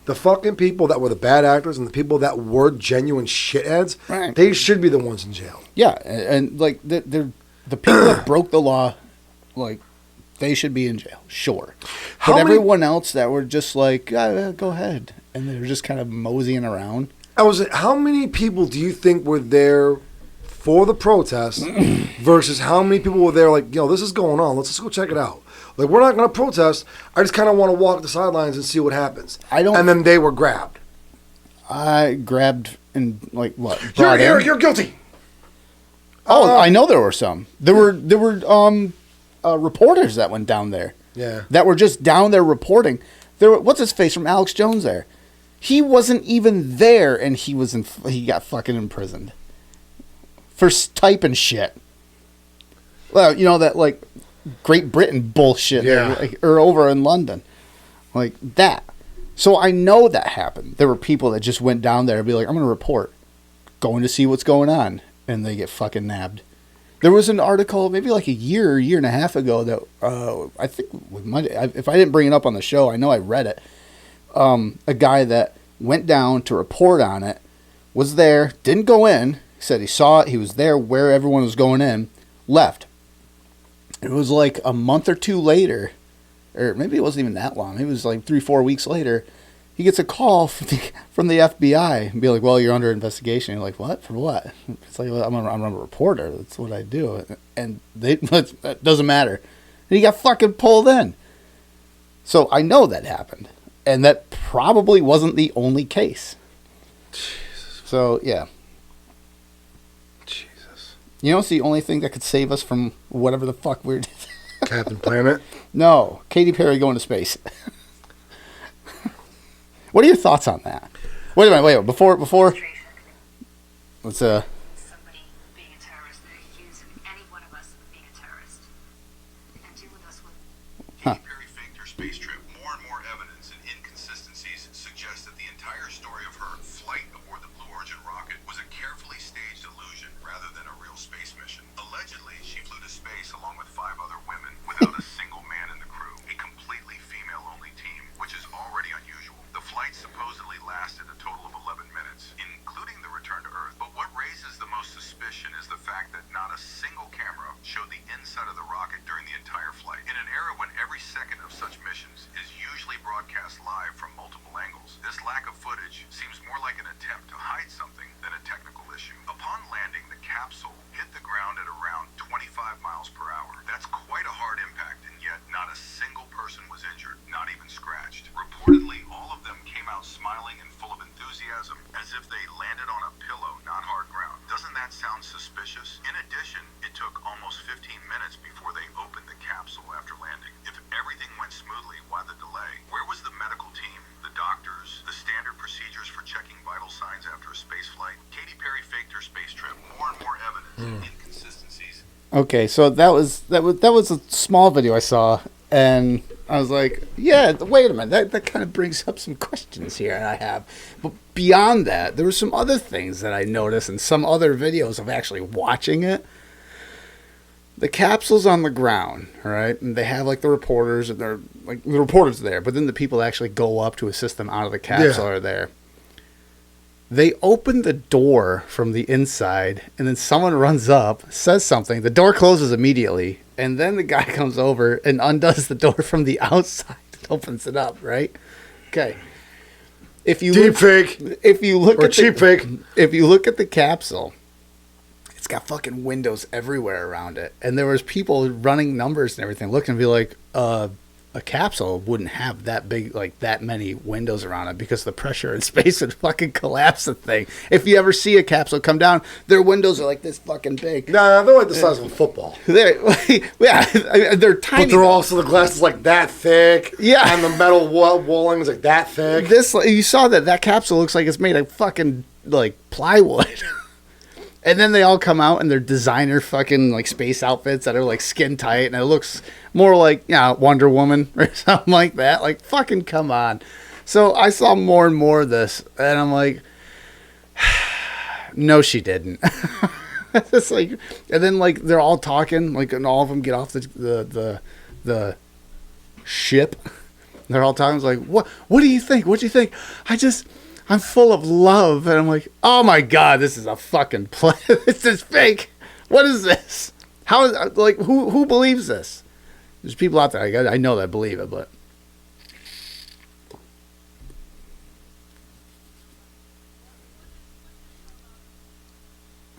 the fucking people that were the bad actors and the people that were genuine shitheads, right, they should be the ones in jail. Yeah, and like, they're the people that broke the law, like, they should be in jail, sure. But everyone else that were just like, go ahead. And they were just kind of moseying around. How many people do you think were there for the protest versus how many people were there like, this is going on. Let's just go check it out. Like, we're not going to protest. I just kind of want to walk the sidelines and see what happens. And then they were grabbed. I grabbed and, like, what? You're guilty. I know there were some. There were reporters that went down there. Yeah. That were just down there reporting. What's his face from Alex Jones there? He wasn't even there, and he got fucking imprisoned for typing shit. Well, that like Great Britain bullshit. Yeah. Or over in London, like that. So I know that happened. There were people that just went down there and be like, I'm going to report, going to see what's going on, and they get fucking nabbed. There was an article maybe like a year and a half ago that I think if I didn't bring it up on the show, I know I read it. A guy that went down to report on it was there, didn't go in. He said he saw it. He was there where everyone was going in, left. It was like a month or two later, or maybe it wasn't even that long. It was like 3-4 weeks later. He gets a call from the FBI and be like, well, you're under investigation. You're like, what? For what? It's like, well, I'm a reporter. That's what I do. And that doesn't matter. And he got fucking pulled in. So I know that happened. And that probably wasn't the only case. Jesus. So, yeah. Jesus. It's the only thing that could save us from whatever the fuck we're doing. Captain Planet? No. Katy Perry going to space. What are your thoughts on that? Wait a minute. Before let's somebody being a terrorist, they're accusing any one of us of being a terrorist, and deal with us with. Katy Perry faked her space trip. More and more evidence and inconsistencies suggest that the entire story of her flight aboard the Blue Origin rocket was a carefully staged illusion rather than a real space mission. Allegedly, she flew to space along with 5 other women without a single man in the crew. A completely female-only landed on a pillow, not hard ground. Doesn't that sound suspicious? In addition, it took almost 15 minutes before they opened the capsule after landing. If everything went smoothly, why the delay? Where was the medical team, the doctors, the standard procedures for checking vital signs after a space flight? Katy Perry faked her space trip. More and more evidence and inconsistencies. Okay, so that was a small video I saw, and I was like, yeah, wait a minute, that kind of brings up some questions here I have. But beyond that, there were some other things that I noticed in some other videos of actually watching it. The capsule's on the ground, right? And they have like the reporters, and they're like the reporters there, but then the people that actually go up to assist them out of the capsule are there. They open the door from the inside, and then someone runs up, says something. The door closes immediately, and then the guy comes over and undoes the door from the outside and opens it up, right? Okay. If you Deep fake. If you look Or at cheap fake. If you look at the capsule, it's got fucking windows everywhere around it, and there was people running numbers and everything, looking to be like, a capsule wouldn't have that big, like that many windows around it, because the pressure in space would fucking collapse the thing. If you ever see a capsule come down, their windows are like this fucking big. Nah, they're like the size of a football. They're tiny. But they're also, the glass is like that thick. Yeah. And the metal walling is like that thick. This, you saw that capsule looks like it's made of fucking like plywood. And then they all come out in their designer fucking like space outfits that are like skin tight, and it looks more like, Wonder Woman or something like that. Like, fucking come on. So I saw more and more of this, and I'm like, no, she didn't. It's like, and then like they're all talking, like, and all of them get off the ship. They're all talking. It's like, what do you think? What do you think? I'm full of love. And I'm like, oh my God, this is a fucking play. This is fake. What is this? How is, like, who believes this? There's people out there, I know that believe it, but.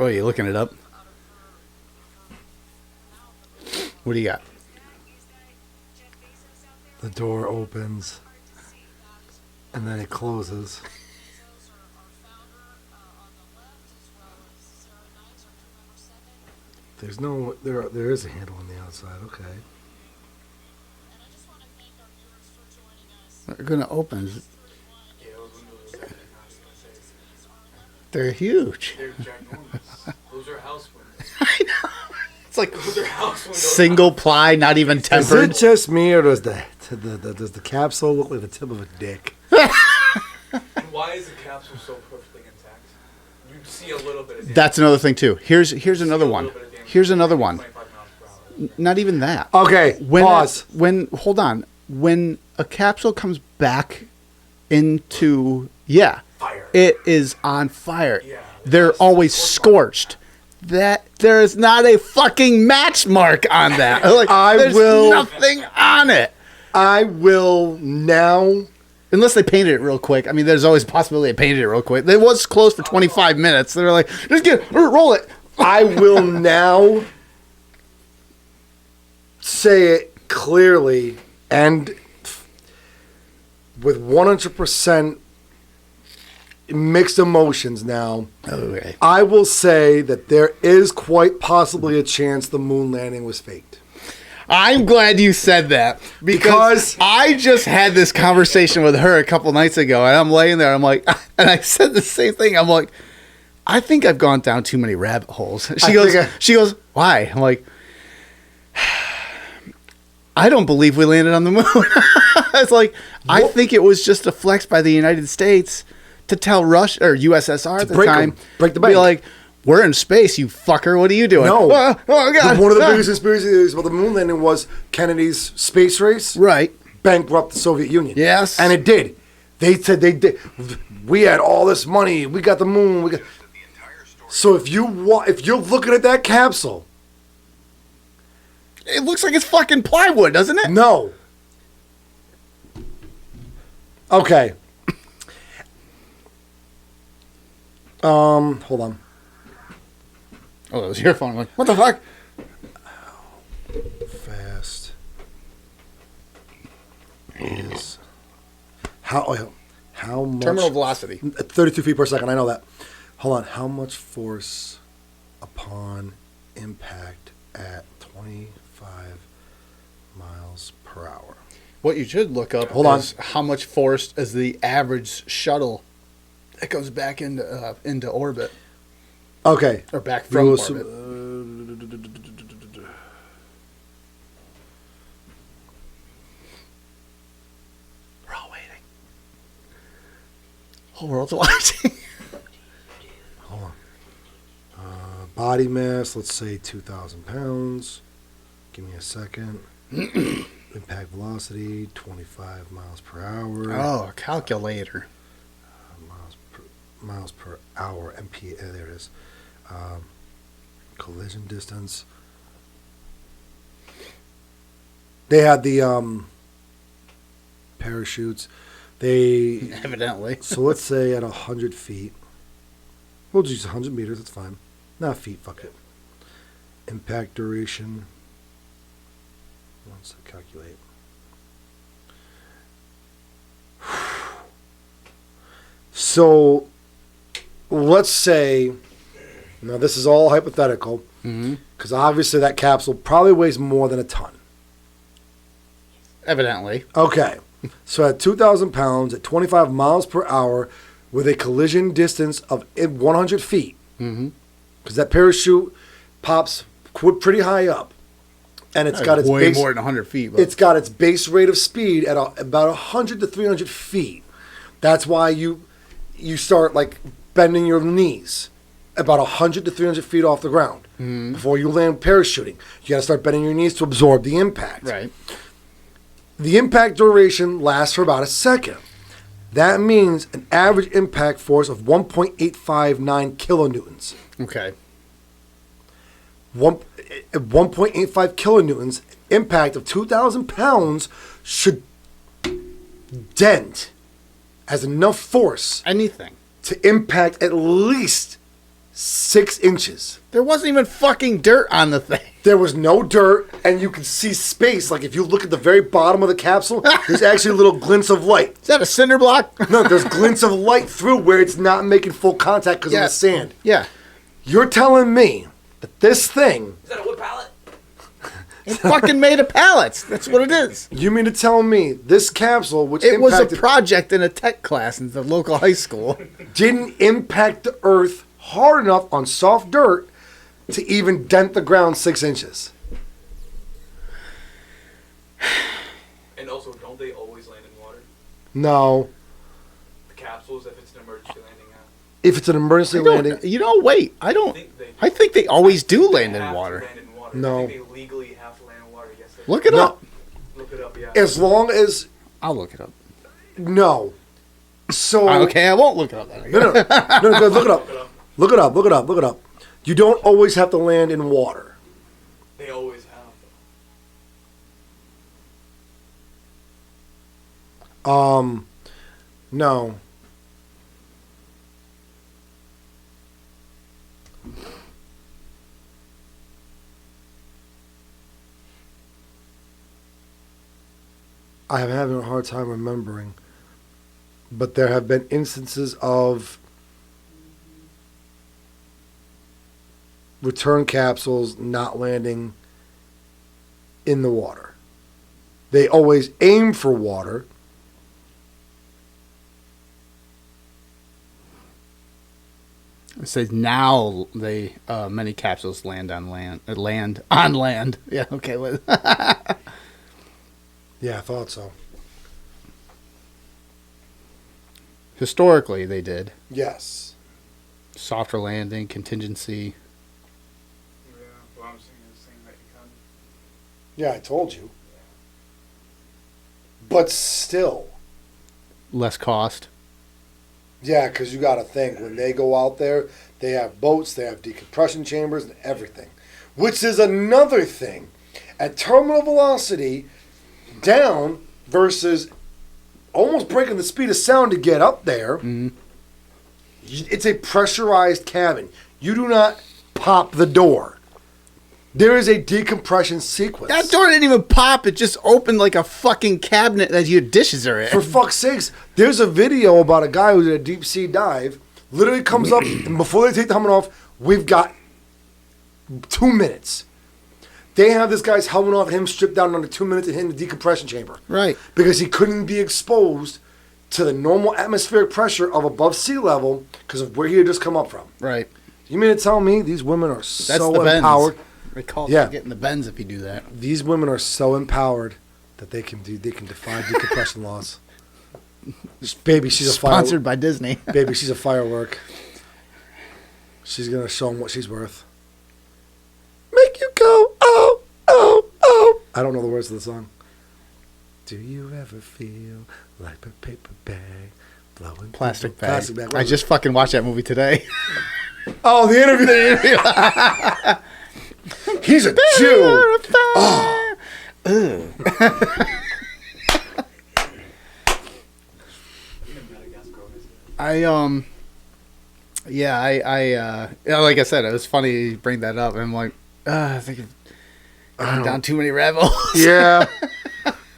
Oh, you looking it up? What do you got? The door opens, and then it closes. There's no, there is a handle on the outside. Okay. They're gonna open. Yeah, those windows are, I was gonna say, They're huge. they're ginormous. Those are house windows. I know. It's like Those are house windows. single ply, not even Is tempered. it just me, or does does the capsule look like the tip of a dick? Why is the capsule so perfectly intact? You see a little bit of damage. That's another thing too. Here's another one. Here's another one. 25 miles per hour. Not even that. Okay, pause. Hold on. When a capsule comes back into Fire. it is on fire. Yeah. They're always scorched. That there is not a fucking match mark on that. Like, there's nothing on it. I will now. Unless they painted it real quick. I mean, there's always a possibility they painted it real quick. It was closed for 25 minutes. They were like, roll it. I will now say it clearly and with 100% mixed emotions now. Okay. I will say that there is quite possibly a chance the moon landing was faked. I'm glad you said that because I just had this conversation with her a couple nights ago, and I'm laying there. I'm like, and I said the same thing. I'm like, I think I've gone down too many rabbit holes. She goes, why? I'm like, I don't believe we landed on the moon. It's like, I think it was just a flex by the United States to tell Russia or USSR at the time, break the be bank. like, we're in space, you fucker. What are you doing? No. Oh God. One of the biggest conspiracy theories about the moon landing was Kennedy's space race. Right. Bankrupt the Soviet Union. Yes. And it did. They said they did. We had all this money. We got the moon. So if you're looking at that capsule, It looks like it's fucking plywood, doesn't it? no. Okay. Hold on. Oh, that was your phone. I'm like, what the fuck? Fast is How much? Terminal velocity. 32 feet per second. I know that. Hold on. How much force upon impact at 25 miles per hour? What you should look up Hold on. is how much force is the average shuttle that goes back into orbit Okay. or back from We'll orbit. We're all waiting. Whole world's watching. Hold on. Body mass, let's say 2,000 pounds. Give me a second. Impact velocity, 25 miles per hour. Oh, a calculator. Miles per hour. There it is. Collision distance. They had the parachutes. They Evidently. So let's say at 100 feet. We'll just use 100 meters. That's fine. Not feet. Fuck it. Impact duration. Let's calculate. So let's say, now this is all hypothetical, because obviously that capsule probably weighs more than a ton. Evidently. Okay, so at 2,000 pounds, at 25 miles per hour, with a collision distance of 100 feet, because that parachute pops pretty high up, and it's got its way base, more than 100 feet. But it's got its base rate of speed at about 100 to 300 feet. That's why you start like bending your knees about 100 to 300 feet off the ground before you land parachuting. You got to start bending your knees to absorb the impact. right. The impact duration lasts for about a second. That means an average impact force of 1.859 kilonewtons. Okay. 1.85 kilonewtons, impact of 2,000 pounds should dent as enough force Anything. to impact at least 6 inches. There wasn't even fucking dirt on the thing. There was no dirt, and you can see space. Like if you look at the very bottom of the capsule, there's actually little glints of light. Is that a cinder block? No, there's glints of light through where it's not making full contact because of the sand. Yeah. You're telling me that this thing, Is that a wood pallet? It's fucking made of pallets. That's what it is. you mean to tell me this capsule, which It was a impacted, project in a tech class in the local high school. didn't impact the earth hard enough on soft dirt to even dent the ground 6 inches? And also, don't they always land in water? No. The capsules, if it's an emergency landing out. If it's an emergency landing, Wait. I think they always do land in Have to water. land in water. No. I think they legally have to land in water. Yes, they Look it No. up. Look it up, yeah. as long as, I'll look it up. no. So, Okay, I won't look it up. Then. no, look it up. Look it up, look it up, look it up. You don't always have to land in water. They always have. No. I'm having a hard time remembering, but there have been instances of return capsules not landing in the water. They always aim for water. It says now they many capsules land on land. Land on land. Yeah. Okay. Yeah, I thought so. Historically, they did Yes. softer landing, contingency. Yeah, well, I'm saying the same that you can. Yeah, I told you. But still. Less cost. Yeah, because you got to think, when they go out there, they have boats, they have decompression chambers and everything. Which is another thing. At terminal velocity, down versus almost breaking the speed of sound to get up there, it's a pressurized cabin. You do not pop the door. There is a decompression sequence. That door didn't even pop. It just opened like a fucking cabinet that your dishes are in. For fuck's sakes, there's a video about a guy who did a deep sea dive. Literally comes up, and before they take the helmet off, we've got 2 minutes. They have this guy's helmet off and him stripped down in under 2 minutes and hit in the decompression chamber. Right. Because he couldn't be exposed to the normal atmospheric pressure of above sea level because of where he had just come up from. Right. You mean to tell me these women are That's so the empowered? bends. They call it Yeah. getting the bends if you do that. These women are so empowered that they can defy decompression laws. Baby, she's a Sponsored by Disney. Baby, she's a firework. She's gonna show them what she's worth. Make you go, oh, oh, oh. I don't know the words of the song. Do you ever feel like a paper bag blowing? Plastic bag. Plastic bag. I just fucking watched that movie today. Oh, the interview. He's a Jew. Like I said, it was funny you bring that up. I'm like, I think I've down too many rebels. Yeah.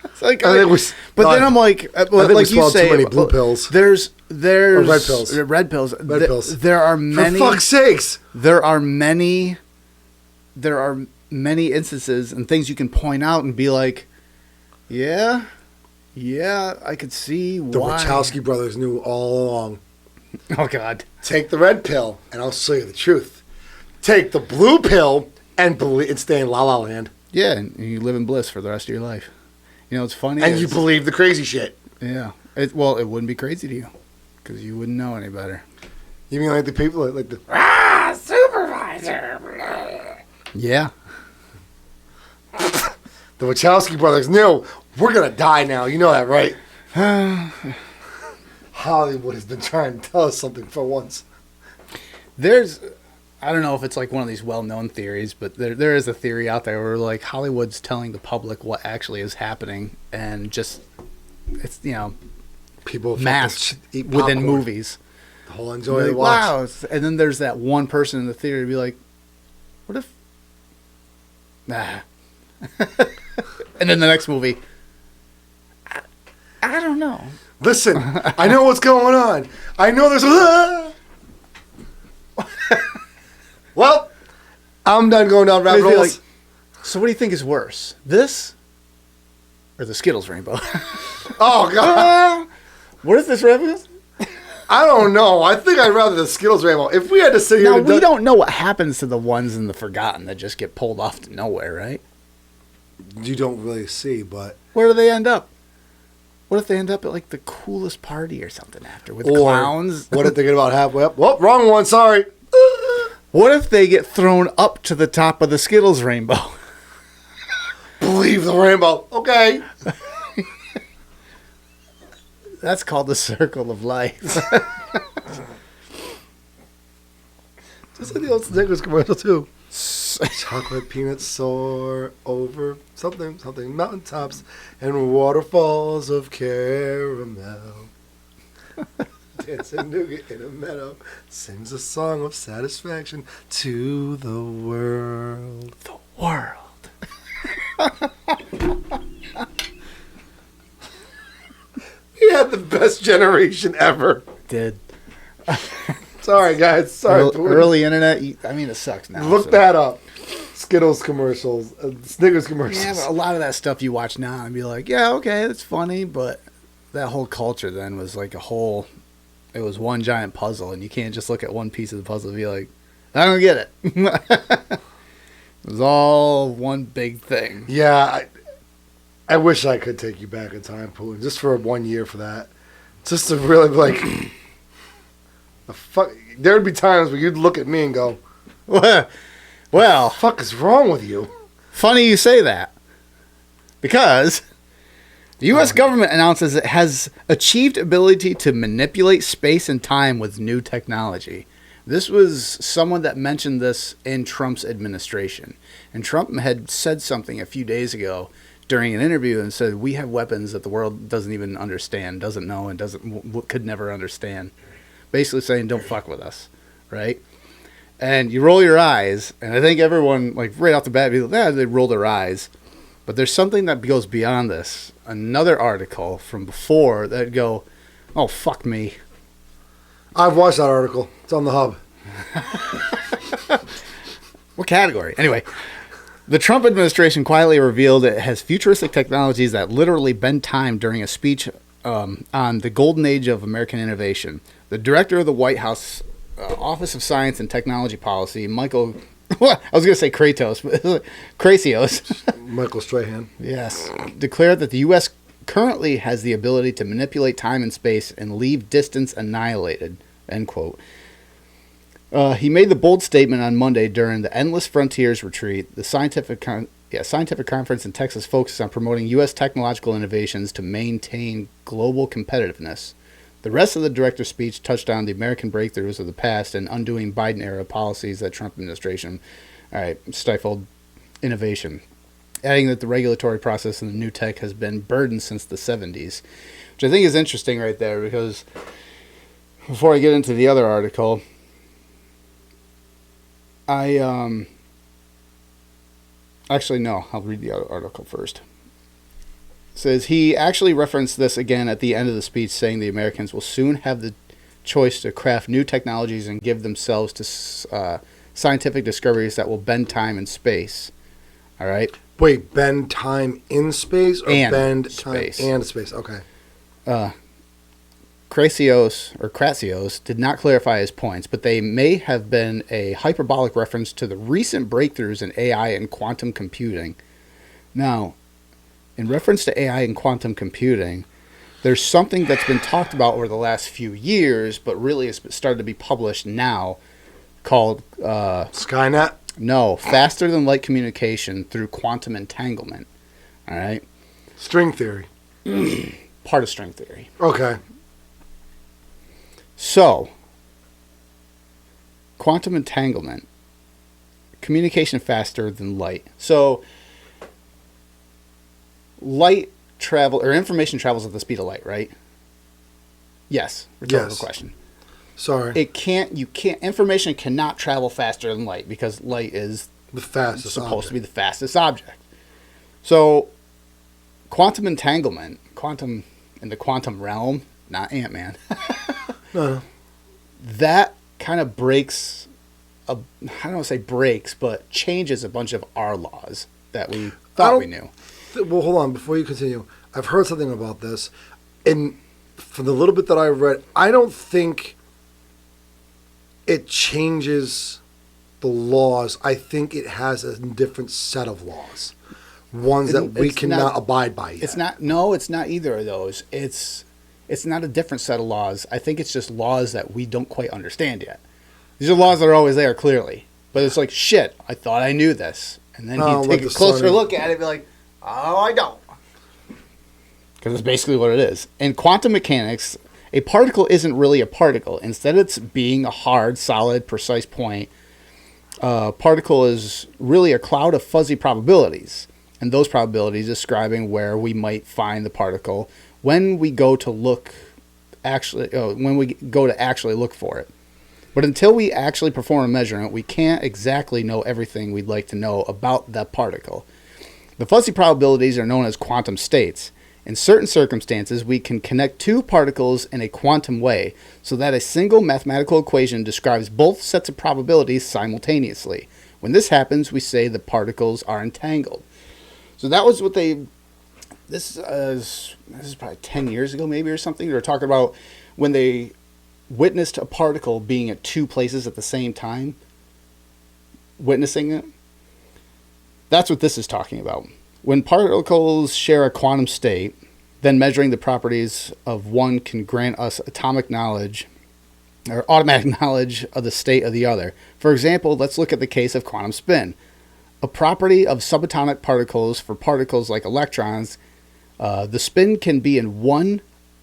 It's like, I think then I'm like, like you say, too many blue pills. There's Or red pills. Red pills. Red pills. There are many. For fuck's sakes. There are many instances and things you can point out and be like, yeah, I could see The why. Wachowski brothers knew all along. Oh God. Take the red pill, and I'll show you the truth. Take the blue pill and stay in La La Land. Yeah, and you live in bliss for the rest of your life. You know, it's funny. And you believe the crazy shit. Yeah. It wouldn't be crazy to you because you wouldn't know any better. You mean like the people like the supervisor? Yeah. The Wachowski brothers knew we're gonna die now. You know that, right? Hollywood has been trying to tell us something for once. I don't know if it's like one of these well-known theories, but there is a theory out there where like Hollywood's telling the public what actually is happening, and just it's People masked eat within popcorn. movies. The whole enjoy Like, the watch. wow, and then there's that one person in the theater to be like, what if? Nah. And then the next movie, I don't know. Listen, I know what's going on. I know there's a. Well, I'm done going down rabbit They'd be holes. like, so what do you think is worse, this or the Skittles rainbow? Oh God, What is this rainbow? I don't know. I think I'd rather the Skittles rainbow. If we had to sit here, Now, and we don't know what happens to the ones in the Forgotten that just get pulled off to nowhere, right? You don't really see, but Where do they end up? What if they end up at like the coolest party or something after with clowns? What if they get about halfway up? Well, wrong one. Sorry. What if they get thrown up to the top of the Skittles rainbow? Believe the rainbow. Okay. That's called the circle of life. Just like the old Snickers commercial too. Chocolate peanuts soar over something mountaintops and waterfalls of caramel. Dancing nougat in a meadow sings a song of satisfaction to the world. The world. We had the best generation ever. Did. Sorry, guys. Sorry. Early internet. It sucks now. Look that up. Skittles commercials, Snickers commercials. Yeah, but a lot of that stuff you watch now and be like, yeah, okay, it's funny, but that whole culture then was like it was one giant puzzle, and you can't just look at one piece of the puzzle and be like, I don't get it. It was all one big thing. Yeah, I wish I could take you back in time, Putin, just for 1 year for that. Just to really be like, the fuck. There would be times where you'd look at me and go, Well, "The fuck is wrong with you?" funny you say that, because the U.S. government announces it has achieved ability to manipulate space and time with new technology. This was someone that mentioned this in Trump's administration. And Trump had said something a few days ago during an interview and said, we have weapons that the world doesn't even understand, doesn't know, and could never understand. Basically saying, don't fuck with us, right? And you roll your eyes, and I think everyone, like, right off the bat, they roll their eyes. But there's something that goes beyond this. Another article from before that go, oh, fuck me. I've watched that article. It's on the Hub. What category? Anyway, the Trump administration quietly revealed it has futuristic technologies that literally bend time during a speech on the golden age of American innovation. The director of the White House Office of Science and Technology Policy, Michael... I was going to say Kratos, but Kratos. Michael Strahan. Yes. Declared that the U.S. currently has the ability to manipulate time and space and leave distance annihilated, end quote. He made the bold statement on Monday during the Endless Frontiers retreat. The scientific conference in Texas focuses on promoting U.S. technological innovations to maintain global competitiveness. The rest of the director's speech touched on the American breakthroughs of the past and undoing Biden-era policies that Trump administration stifled innovation, adding that the regulatory process in the new tech has been burdened since the 70s, which I think is interesting right there because before I get into the other article, actually, no, I'll read the other article first. It says he actually referenced this again at the end of the speech, saying the Americans will soon have the choice to craft new technologies and give themselves to scientific discoveries that will bend time and space. All right? Wait, bend time in space or and bend space. time and space? Okay. Kratsios did not clarify his points, but they may have been a hyperbolic reference to the recent breakthroughs in AI and quantum computing. Now, in reference to AI and quantum computing, there's something that's been talked about over the last few years, but really has started to be published now, called... Skynet? No, faster than light communication through quantum entanglement. All right? String theory. Part of string theory. Okay. So, quantum entanglement, communication faster than light. So, light travel, or information travels at the speed of light, right? Yes. Rhetorical question. Sorry. Information cannot travel faster than light because light is the fastest supposed to be the fastest object. So, quantum entanglement, in the quantum realm, not Ant-Man. No. That kind of breaks, I don't want to say breaks, but changes a bunch of our laws that we thought we knew. Well, hold on. Before you continue, I've heard something about this. And from the little bit that I read, I don't think it changes the laws. I think it has a different set of laws. Ones that we cannot abide by yet. It's not either of those. It's not a different set of laws. I think it's just laws that we don't quite understand yet. These are laws that are always there, clearly. But it's like, shit, I thought I knew this. And then you take a closer look at it and be like, oh, I don't. Because it's basically what it is. In quantum mechanics, a particle isn't really a particle. Instead, it's being a hard, solid, precise point. A particle is really a cloud of fuzzy probabilities. And those probabilities describing where we might find the particle when we go to actually look for it. But until we actually perform a measurement, we can't exactly know everything we'd like to know about that particle. The fuzzy probabilities are known as quantum states. In certain circumstances, we can connect two particles in a quantum way so that a single mathematical equation describes both sets of probabilities simultaneously. When this happens, we say the particles are entangled. So that was what this is probably 10 years ago maybe or something. They were talking about when they witnessed a particle being at two places at the same time, witnessing it. That's what this is talking about. When particles share a quantum state, then measuring the properties of one can grant us atomic knowledge or automatic knowledge of the state of the other. For example, let's look at the case of quantum spin. A property of subatomic particles for particles like electrons, the spin can be in one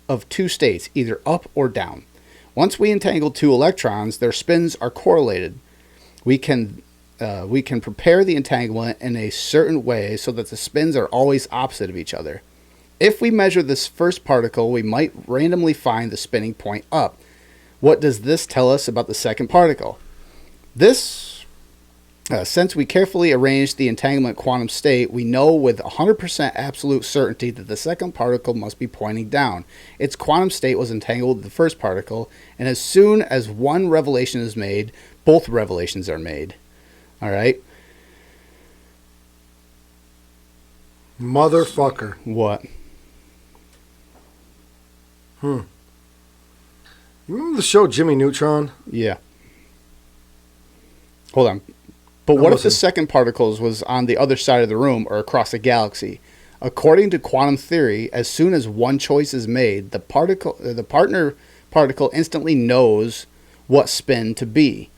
of two states, either up or down. Once we entangle two electrons, their spins are correlated. We can prepare the entanglement in a certain way so that the spins are always opposite of each other. If we measure this first particle, we might randomly find the spinning point up. What does this tell us about the second particle? Since we carefully arranged the entanglement quantum state, we know with 100% absolute certainty that the second particle must be pointing down. Its quantum state was entangled with the first particle, and as soon as one revelation is made, both revelations are made. All right? Motherfucker. What? You remember the show Jimmy Neutron? Yeah. Hold on. But what if the listen. second particles was on the other side of the room or across the galaxy? According to quantum theory, as soon as one choice is made, the partner particle instantly knows what spin to be.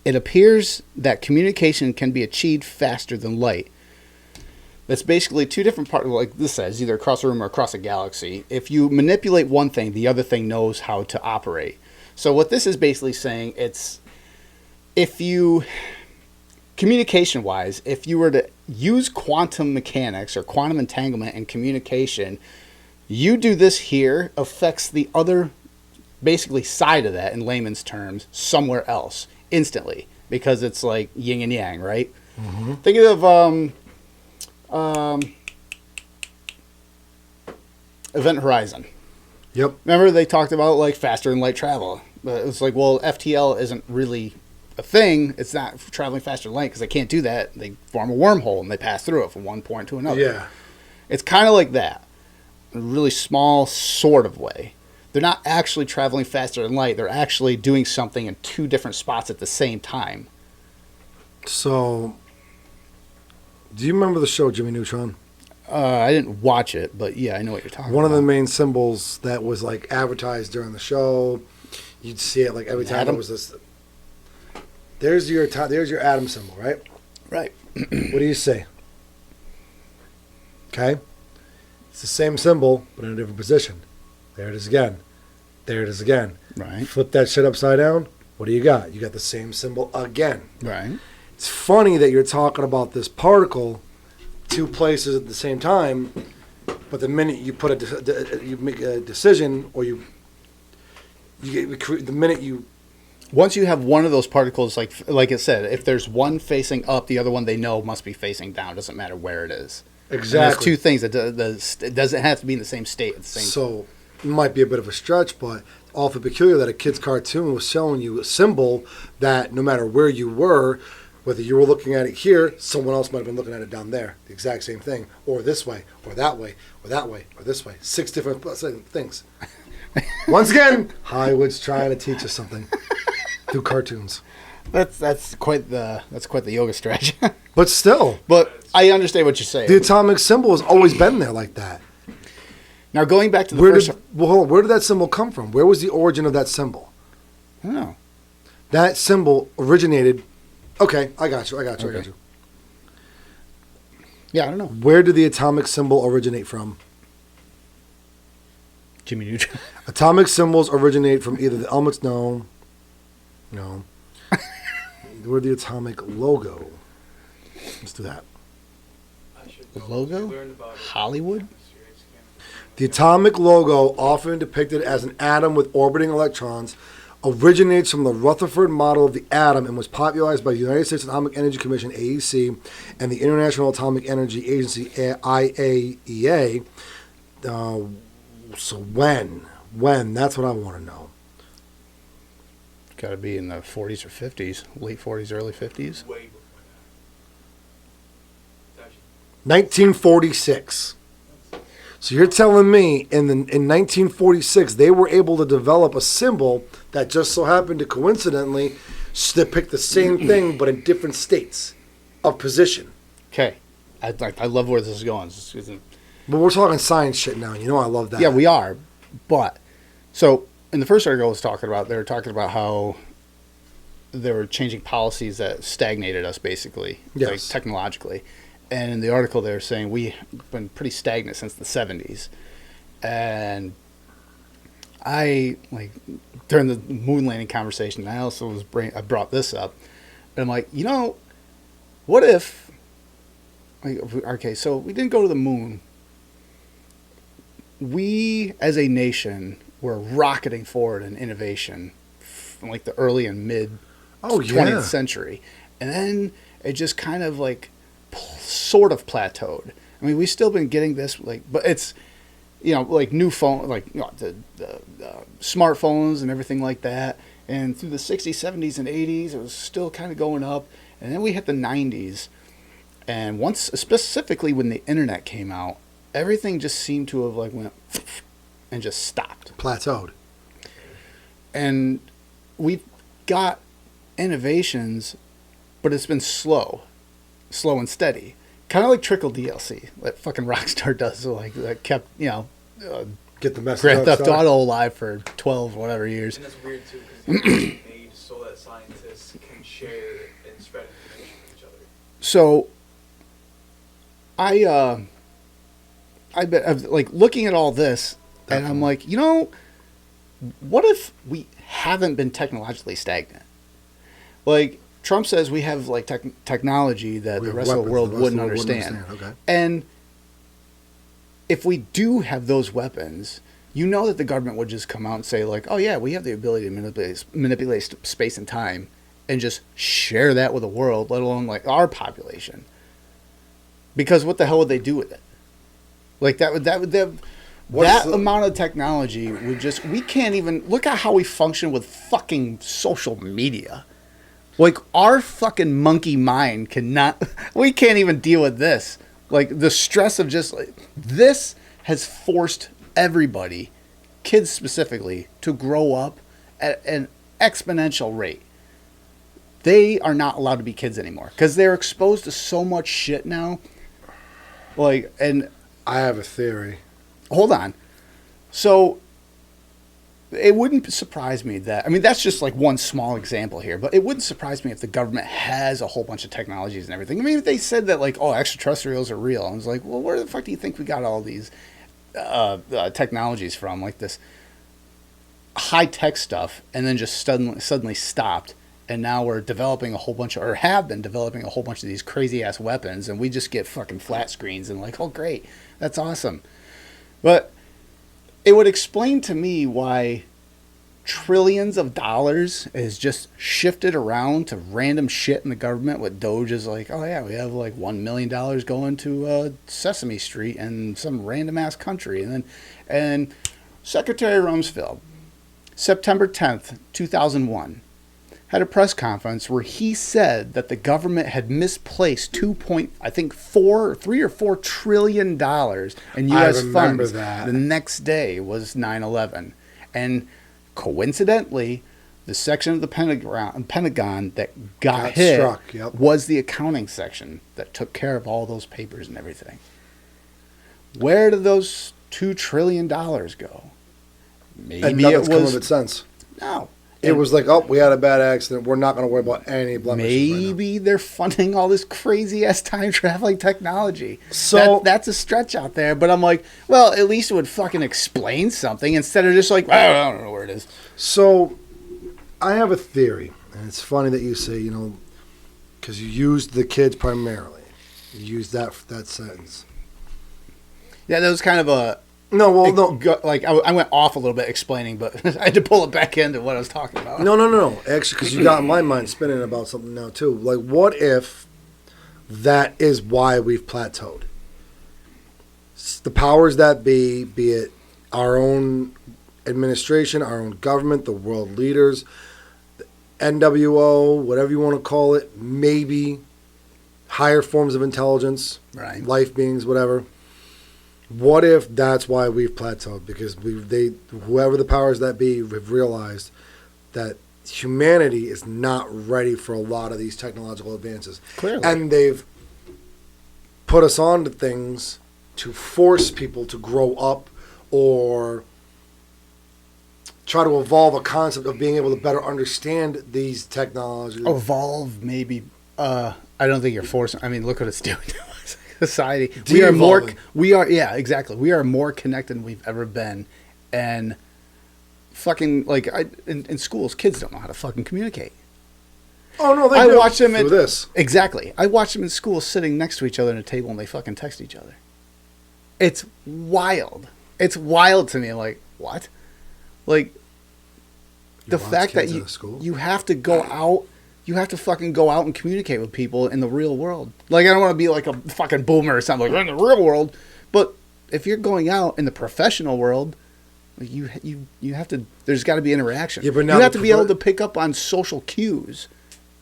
It appears that communication can be achieved faster than light. That's basically two different particles, like this says, either across a room or across a galaxy. If you manipulate one thing, the other thing knows how to operate. So what this is basically saying, communication-wise, if you were to use quantum mechanics or quantum entanglement in communication, you do this here affects the other, basically, side of that, in layman's terms, somewhere else, instantly, because it's like yin and yang, right? Mm-hmm. Think of Event Horizon. Yep. Remember they talked about like faster than light travel, but it's like, well, FTL isn't really a thing. It's not traveling faster than light because they can't do that. They form a wormhole and they pass through it from one point to another. Yeah. It's kind of like that, in a really small sort of way. They're not actually traveling faster than light. They're actually doing something in two different spots at the same time. So, do you remember the show Jimmy Neutron? I didn't watch it, but yeah, I know what you're talking One about. of the main symbols that was like advertised during the show, you'd see it like every time Atom? it was this. There's your atom symbol, right? Right. What do you say? Okay, it's the same symbol but in a different position. There it is again. There it is again. Right. Flip that shit upside down. What do you got? You got the same symbol again. Right. It's funny that you're talking about this particle two places at the same time, but the minute you put you make a decision, or the minute you Once you have one of those particles, like it said, if there's one facing up, the other one they know must be facing down. Doesn't matter where it is. exactly. And there's two things that it doesn't have to be in the same state at the same time. So it might be a bit of a stretch, but awful peculiar that a kid's cartoon was showing you a symbol that no matter where you were, whether you were looking at it here, someone else might have been looking at it down there. The exact same thing. Or this way, or that way, or that way, or this way. 6 different things. Once again, Hollywood's trying to teach us something through cartoons. That's quite the yoga stretch. But still, But I understand what you're saying. the atomic symbol has always been there like that. Now going back to the Where first, where did that symbol come from? Where was the origin of that symbol? I don't know. That symbol originated. Okay, I got you. Okay. Yeah, I don't know. Where did the atomic symbol originate from? Jimmy Neutron. Atomic symbols originate from either the elements. No. Where the atomic logo? Let's do that. The logo? Hollywood? The atomic logo, often depicted as an atom with orbiting electrons, originates from the Rutherford model of the atom and was popularized by the United States Atomic Energy Commission (AEC) and the International Atomic Energy Agency (IAEA). So when? That's what I want to know. Got to be in the 40s or 50s, late 40s, early 50s. Way before that. It's actually 1946. So you're telling me in 1946 they were able to develop a symbol that just so happened to coincidentally depict the same thing but in different states of position. Okay. I love where this is going. But we're talking science shit now. You know I love that. Yeah, we are. But, so, in the first article they were talking about how they were changing policies that stagnated us, basically, Yes. like technologically. And in the article, they were saying we've been pretty stagnant since the 70s. And I, during the moon landing conversation, I also I brought this up. And I'm like, what if, okay, so we didn't go to the moon. We, as a nation, were rocketing forward in innovation from the early and mid 20th century. And then it just kind of like sort of plateaued. I mean, we've still been getting this, like, but it's, you know, like new phone, like, you know, the smartphones and everything like that. And through the 60s, 70s, and 80s, it was still kind of going up. And then we hit the 90s. And once, specifically when the internet came out, everything just seemed to have like went and just stopped. Plateaued. And we've got innovations, but it's been slow and steady. Kind of like trickle DLC, like fucking Rockstar does. So like that kept, you know, Get the message. Grand Theft outside. Auto alive for 12 whatever years. And that's weird too, because it's made so that scientists can share and spread information with each other. So I've been like looking at all this, and I'm like, you know, what if we haven't been technologically stagnant? Like Trump says, we have like technology that We the have rest of the weapons world the rest wouldn't of the world wouldn't understand. understand, okay. And if we do have those weapons, you know that the government would just come out and say like, oh yeah, we have the ability to manipulate space and time, and just share that with the world, let alone like our population. Because what the hell would they do with it? Like that amount of technology would just, we can't even look at how we function with fucking social media. Like our fucking monkey mind cannot, we can't even deal with this. Like the stress of just like, this has forced everybody, kids specifically, to grow up at an exponential rate. They are not allowed to be kids anymore because they're exposed to so much shit now. Like, and I have a theory. hold on. So it wouldn't surprise me that, I mean, that's just like one small example here, but it wouldn't surprise me if the government has a whole bunch of technologies and everything. I mean, if they said that like, oh, extraterrestrials are real, I was like, well, where the fuck do you think we got all these technologies from? Like this high tech stuff, and then just suddenly stopped. And now we're developing a whole bunch of, or have been developing a whole bunch of these crazy ass weapons, and we just get fucking flat screens and like, oh great, that's awesome. But it would explain to me why trillions of dollars is just shifted around to random shit in the government. With Doge is like, oh yeah, we have like $1 million going to Sesame Street in some random ass country, and Secretary Rumsfeld, September 10th, 2001. Had a press conference where he said that the government had misplaced $3 or $4 trillion in U.S. funds. That. The next day was 9/11, and coincidentally, the section of the Pentagon that got hit struck, yep. was the accounting section that took care of all those papers and everything. Where did those $2 trillion go? Maybe And nothing's it come was of it since. no. It was like, oh, we had a bad accident. We're not going to worry about any blemishes. Maybe they're funding all this crazy ass time traveling technology. So that's a stretch out there, but I'm like, well, at least it would fucking explain something instead of just like, I don't know where it is. So I have a theory, and it's funny that you say, you know, because you used the kids primarily. You used that sentence. Yeah, that was kind of a. No, well, no. Like I went off a little bit explaining, but I had to pull it back into what I was talking about. No. Actually, because you got my mind spinning about something now, too. Like, what if that is why we've plateaued? The powers that be it our own administration, our own government, the world leaders, the NWO, whatever you want to call it, maybe higher forms of intelligence, Right. life beings, whatever. What if that's why we've plateaued? Because whoever the powers that be have realized that humanity is not ready for a lot of these technological advances. Clearly. And they've put us on to things to force people to grow up or try to evolve a concept of being able to better understand these technologies. Evolve, maybe. I don't think you're forcing. I mean, look what it's doing to us. Society. De-evolving. Yeah, exactly. We are more connected than we've ever been, and fucking like in schools, kids don't know how to fucking communicate. Oh no, I watch them through this. Exactly. I watch them in school sitting next to each other at a table, and they fucking text each other. It's wild. It's wild to me. Like what? Like the watch fact that kids at a school? you have to go out you have to fucking go out and communicate with people in the real world. Like, I don't want to be like a fucking boomer or something, like, in the real world. But if you're going out in the professional world, like, you have to, there's got to be interaction. Yeah, but now you have to be able to pick up on social cues.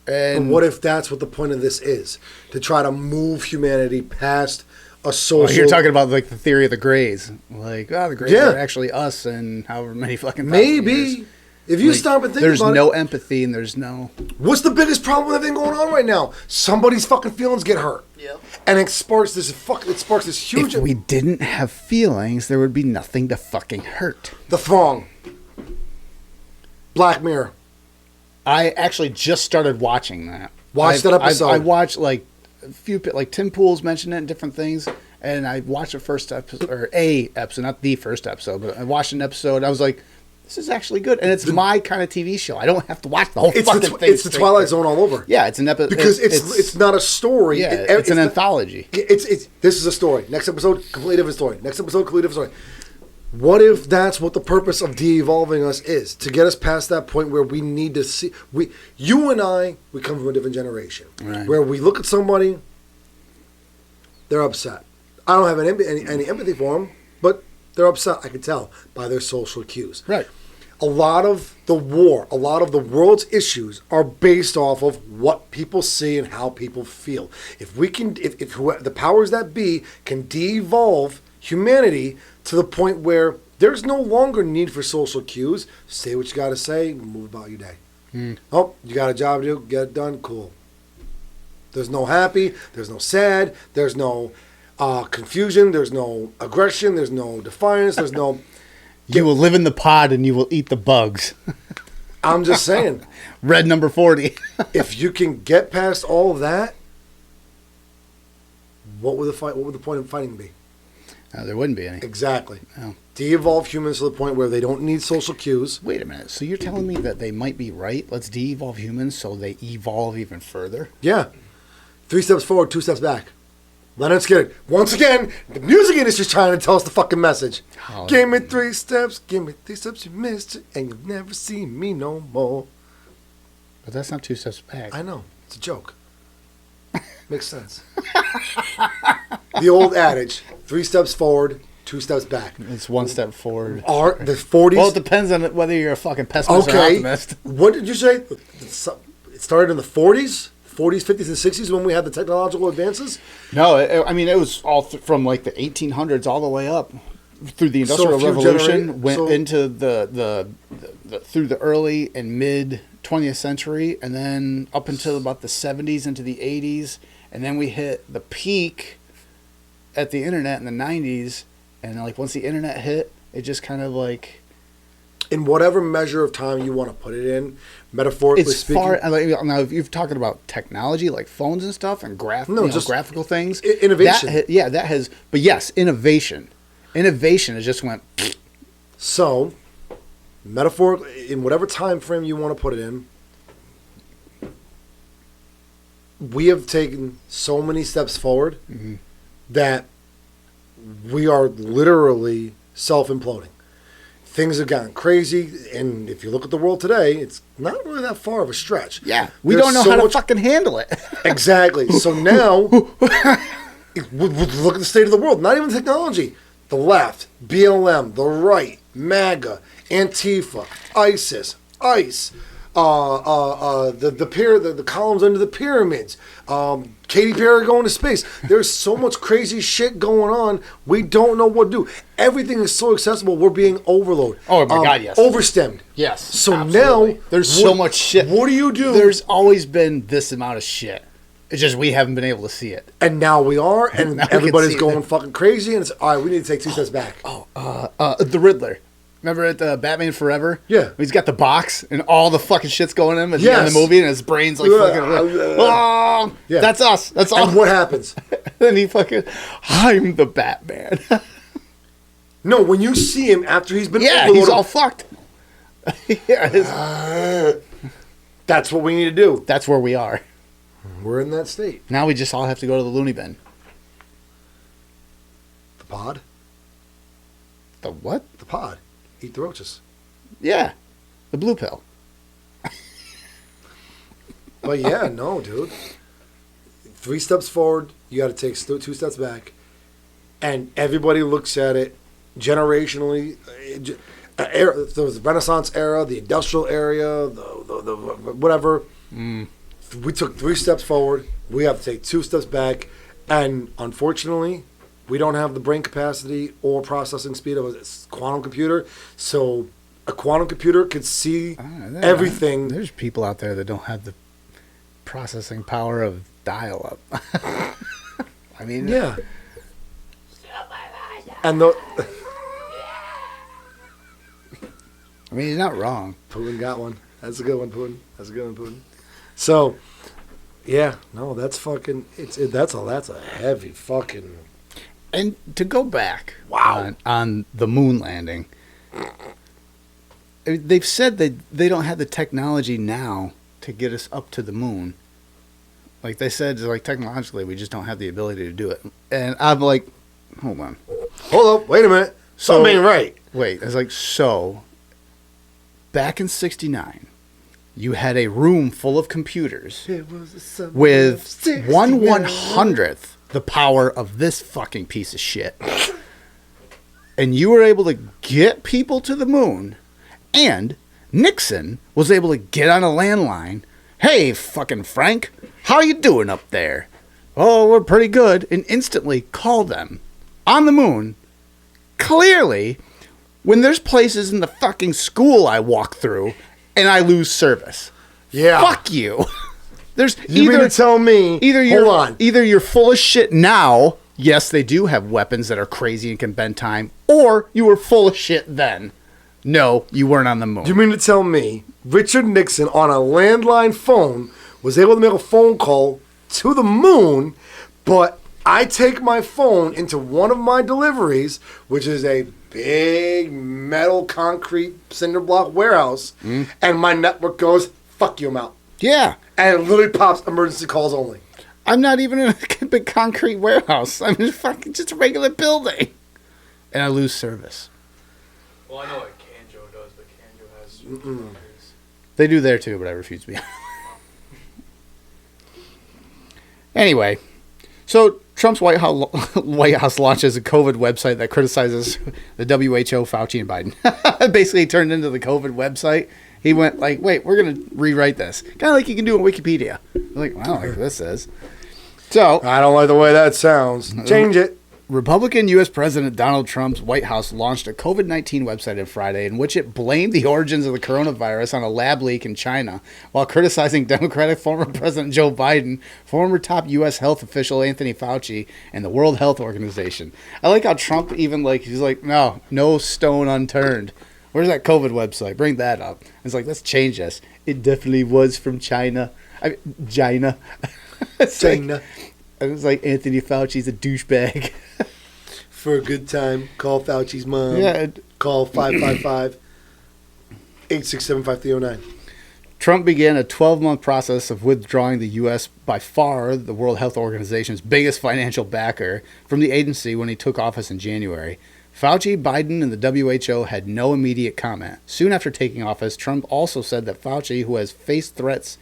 And what if that's what the point of this is? To try to move humanity past a social... Well, you're talking about, like, the theory of the Greys. Like, the Greys are actually us and however many fucking Maybe. years. If you Like, stop and think there's about no it... empathy and there's no... What's the biggest problem with everything going on right now? Somebody's fucking feelings get hurt. Yep. And it sparks this huge... If we didn't have feelings, there would be nothing to fucking hurt. The Thong. Black Mirror. I actually just started watching that. Watch that episode. I watched like a few, like Tim Pool's mentioned it and different things, and I watched the first episode, or a episode, not the first episode, but I watched an episode. I was like, this is actually good, and it's my kind of TV show. I don't have to watch the whole fucking thing. It's the Twilight Zone all over. Yeah, it's an episode because it's not a story. Yeah, it's an anthology. This is a story. Next episode, completely different story. Next episode, completely different story. What if that's what the purpose of de-evolving us is? To get us past that point where we need to see... You and I, we come from a different generation. Right. Where we look at somebody, they're upset. I don't have any empathy for them, but they're upset, I can tell, by their social cues. Right. A lot of the world's issues are based off of what people see and how people feel. If the powers that be can de-evolve humanity to the point where there's no longer need for social cues. Say what you got to say, move about your day. Oh, you got a job to do, get it done, cool. There's no happy, there's no sad, there's no confusion, there's no aggression, there's no defiance, there's no... You will live in the pod and you will eat the bugs. I'm just saying. Red number 40. If you can get past all of that, what would the point of fighting be? There wouldn't be any. Exactly. No. De-evolve humans to the point where they don't need social cues. Wait a minute. So you're telling me that they might be right? Let's de-evolve humans so they evolve even further? Yeah. 3 steps forward, 2 steps back. Leonard Skinner. Once again, the music industry's trying to tell us the fucking message. Oh, give me 3 steps, you missed it, and you'll never see me no more. But that's not 2 steps back. I know. It's a joke. Makes sense. The old adage, 3 steps forward, 2 steps back. It's 1 step forward. Are the 40s... Well, it depends on whether you're a fucking pessimist or optimist. What did you say? It started in the 40s? 40s, 50s, and 60s when we had the technological advances? No, I mean, it was all from like the 1800s all the way up through the Industrial Revolution, went into the through the early and mid 20th century, and then up until about the 70s into the 80s, and then we hit the peak at the internet in the 90s, and like once the internet hit, it just kind of like... In whatever measure of time you want to put it in, metaphorically speaking... Now, if you're talking about technology, like phones and stuff, and graphical things... Innovation. That has... But yes, innovation. Innovation has just went... So, metaphorically, in whatever time frame you want to put it in, we have taken so many steps forward that we are literally self-imploding. Things have gotten crazy, and if you look at the world today, it's not really that far of a stretch. Yeah, we don't know how to fucking handle it. Exactly. So now, look at the state of the world. Not even technology. The left, BLM, the right, MAGA, Antifa, ISIS, ICE, the columns under the pyramids, Katy Perry going to space. There's so much crazy shit going on. We don't know what to do. Everything is so accessible. We're being overloaded. Oh my God, yes. Overstemmed. Yes. So absolutely. now there's so much shit. What do you do? There's always been this amount of shit. It's just we haven't been able to see it. And now we are, and everybody's going fucking crazy, and it's, all right, we need to take 2 steps back. The Riddler. Remember at Batman Forever? Yeah. He's got the box, and all the fucking shit's going in at the end of the movie, and his brain's like fucking... Yeah. That's us. That's all. And what happens? Then he fucking... I'm the Batman. No, when you see him after he's been yeah, he's all fucked. That's what we need to do. That's where we are. We're in that state. Now we just all have to go to the loony bin. The pod? The what? The pod. Eat the roaches. Yeah. The blue pill. But yeah, no, dude. 3 steps forward, you got to take 2 steps back, and everybody looks at it generationally. There was the Renaissance era, the industrial era, the whatever. We took 3 steps forward. We have to take 2 steps back, and unfortunately, we don't have the brain capacity or processing speed of a quantum computer. So a quantum computer could see everything. There's people out there that don't have the processing power of dial-up. I mean, Yeah. And the I mean, he's not wrong. Putin got one. That's a good one, Putin. That's a good one, Putin. So, yeah, no, that's fucking. That's a heavy fucking. And to go back Wow. on the moon landing, they've said that they don't have the technology now to get us up to the moon. Like they said, like technologically, we just don't have the ability to do it. And I'm like, hold on. Hold up, wait a minute. Something ain't right. Wait, it's like, so back in '69, you had a room full of computers It was the summer of with 69. 1/100th the power of this fucking piece of shit. And you were able to get people to the moon, and Nixon was able to get on a landline. Hey, fucking Frank, how you doing up there? Oh, we're pretty good. And instantly call them on the moon. Clearly, when there's places in the fucking school I walk through and I lose service. Yeah. Fuck you. There's You mean to tell me? either you're full of shit now. Yes, they do have weapons that are crazy and can bend time, or you were full of shit then. No, you weren't on the moon. You mean to tell me Richard Nixon on a landline phone was able to make a phone call to the moon, but I take my phone into one of my deliveries, which is a big metal concrete cinder block warehouse, and my network goes, fuck you, I'm out. Yeah. And it literally pops emergency calls only. I'm not even in a big concrete warehouse. I'm just a regular building. And I lose service. Well, I know what Kanjo does, but Kanjo has boundaries. They do there too, but I refuse to be. Anyway, so Trump's White House launches a COVID website that criticizes the WHO, Fauci, and Biden. Basically turned into the COVID website. He went like, wait, we're going to rewrite this. Kind of like you can do on Wikipedia. I'm like, wow, like this is. So, I don't like the way that sounds. Change it. Republican U.S. President Donald Trump's White House launched a COVID-19 website on Friday in which it blamed the origins of the coronavirus on a lab leak in China while criticizing Democratic former President Joe Biden, former top U.S. health official Anthony Fauci, and the World Health Organization. I like how Trump even he's like, no stone unturned. Where's that COVID website? Bring that up. It's like, let's change this. It definitely was from China. China. China. And it's like Anthony Fauci's a douchebag. For a good time, call Fauci's mom. Yeah. Call 555-867-5309. Trump began a 12-month process of withdrawing the U.S., by far the World Health Organization's biggest financial backer, from the agency when he took office in January. Fauci, Biden, and the WHO had no immediate comment. Soon after taking office, Trump also said that Fauci, who has faced threats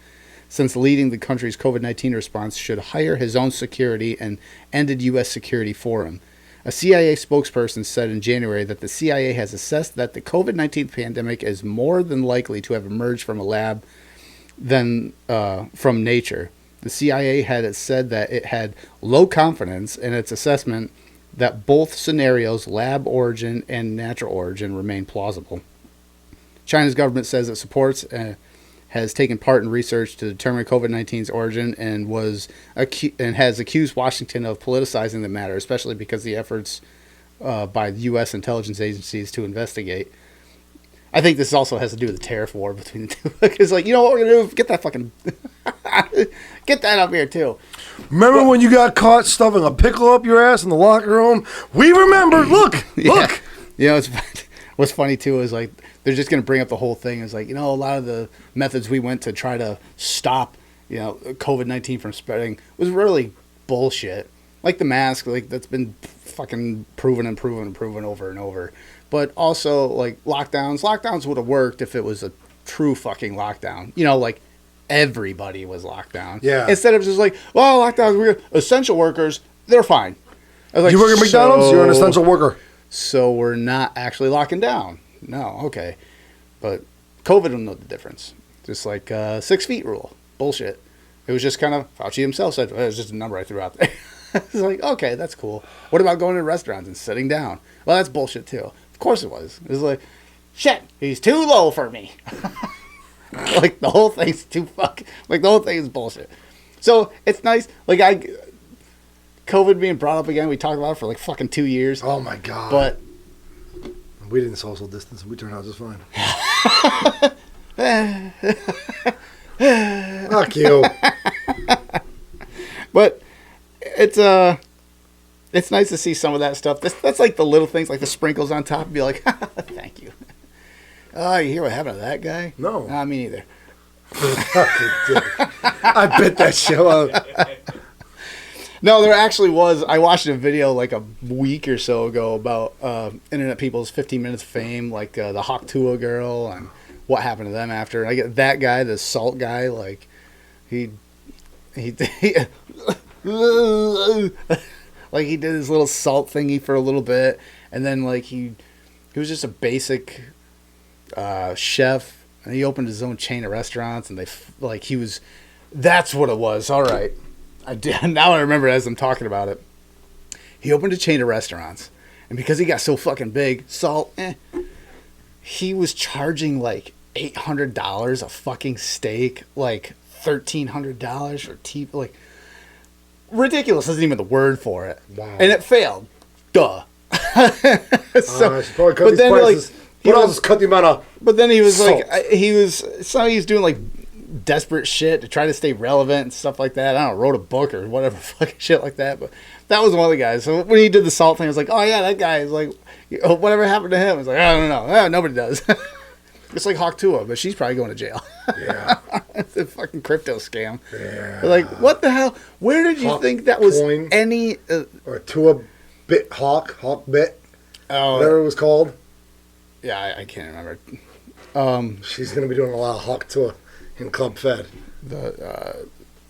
since leading the country's COVID-19 response, should hire his own security and ended U.S. security for him. A CIA spokesperson said in January that the CIA has assessed that the COVID-19 pandemic is more than likely to have emerged from a lab than from nature. The CIA had said that it had low confidence in its assessment that both scenarios, lab origin and natural origin, remain plausible. China's government says it supports has taken part in research to determine COVID-19's origin and has accused Washington of politicizing the matter, especially because the efforts by the U.S. intelligence agencies to investigate. I think this also has to do with the tariff war between the two. It's like, you know what we're going to do? Get that fucking... Get that up here, too. Remember when you got caught stuffing a pickle up your ass in the locker room? We remember. Look. Look. You know, what's funny, too, is like, they're just going to bring up the whole thing. It's like, a lot of the methods we went to try to stop, COVID-19 from spreading was really bullshit. Like the mask, like that's been fucking proven over and over. But also, like, lockdowns would have worked if it was a true fucking lockdown. Like everybody was locked down. Yeah. Instead of just like, well, lockdowns, we're essential workers, they're fine. I was like, You work at McDonald's, you're an essential worker. So we're not actually locking down. No, okay. But COVID will know the difference. Just like 6 feet rule. Bullshit. It was just kind of, Fauci himself said, well, it was just a number I threw out there. It's like, okay, that's cool. What about going to restaurants and sitting down? Well, that's bullshit too. Of course it was. It was like, shit, he's too low for me. Like the whole thing's the whole thing is bullshit. So it's nice. Like COVID being brought up again, we talked about it for like fucking 2 years. Oh my God. But we didn't social distance. We turned out just fine. Fuck you. But it's nice to see some of that stuff. That's like the little things, like the sprinkles on top. And be like, thank you. Oh, you hear what happened to that guy? No. Nah, me neither. Fucking dick. I bet that show out. No, there actually was. I watched a video like a week or so ago about Internet People's 15 Minutes of Fame, like the Hawk Tuah girl and what happened to them after. I get that guy, the salt guy, like he like he did his little salt thingy for a little bit, and then like he was just a basic chef, and he opened his own chain of restaurants, and that's what it was. All right. Now I remember as I'm talking about it. He opened a chain of restaurants, and because he got so fucking big, salt, he was charging like $800 a fucking steak, like $1,300 for like ridiculous isn't even the word for it. Wow. And it failed. Duh. So, probably cut these then prices. like I'll just cut the amount of. But then he was salt. like, he was doing like desperate shit to try to stay relevant and stuff like that. I don't know, wrote a book or whatever fucking shit like that. But that was one of the guys. So when he did the salt thing, I was like, oh yeah, that guy is like, whatever happened to him? I was like, I don't know. Nobody does. It's like Hawk Tuah, but she's probably going to jail. Yeah. It's a fucking crypto scam. Yeah. Like, what the hell? Where did you Hawk think that was coin. any... Or Tuah bit Hawk bit. Whatever it was called. Yeah, I can't remember. She's going to be doing a lot of Hawk Tuah in Club Fed.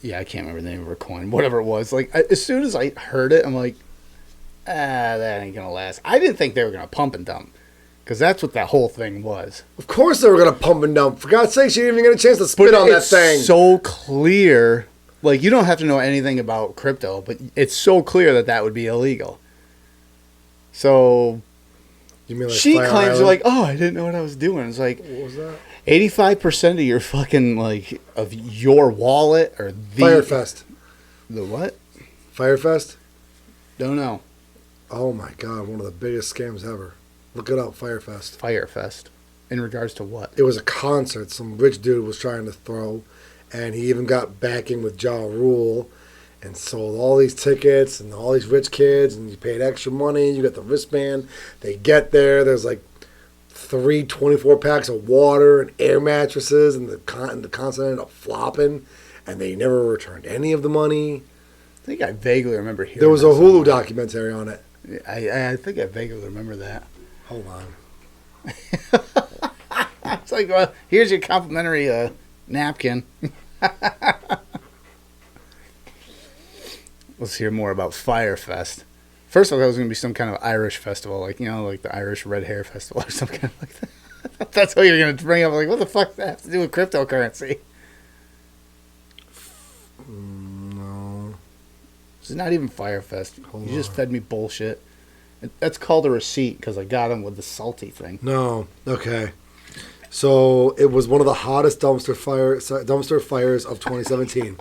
Yeah, I can't remember the name of her coin. Whatever it was. Like, as soon as I heard it, I'm like, that ain't going to last. I didn't think they were going to pump and dump. Because that's what that whole thing was. Of course they were going to pump and dump. For God's sake, she didn't even get a chance to spit on that thing. It's so clear. Like, you don't have to know anything about crypto, but it's so clear that would be illegal. So, You mean like she Fire claims Island? like, oh, I didn't know what I was doing. It's like, What was that? 85% of your fucking, like, of your wallet or the... Firefest. The what? Firefest? Don't know. Oh my God, one of the biggest scams ever. Look it up, Firefest. Firefest. In regards to what? It was a concert some rich dude was trying to throw, and he even got backing with Ja Rule and sold all these tickets and all these rich kids, and you paid extra money, you got the wristband. They get there, there's like 24 packs of water and air mattresses, and the concert ended up flopping, and they never returned any of the money. I think I vaguely remember hearing There was a that Hulu somewhere. documentary on it. I think I vaguely remember that. Hold on. It's like, well, here's your complimentary napkin. Let's hear more about Firefest. First, I thought it was going to be some kind of Irish festival, like, you know, like the Irish Red Hair Festival or something kind of like that. That's what you're going to bring up. Like, what the fuck does that have to do with cryptocurrency? No. It's not even Firefest. Hold You just on. fed me bullshit. That's called a receipt because I got him with the salty thing. No. Okay. So it was one of the hottest dumpster fires of 2017.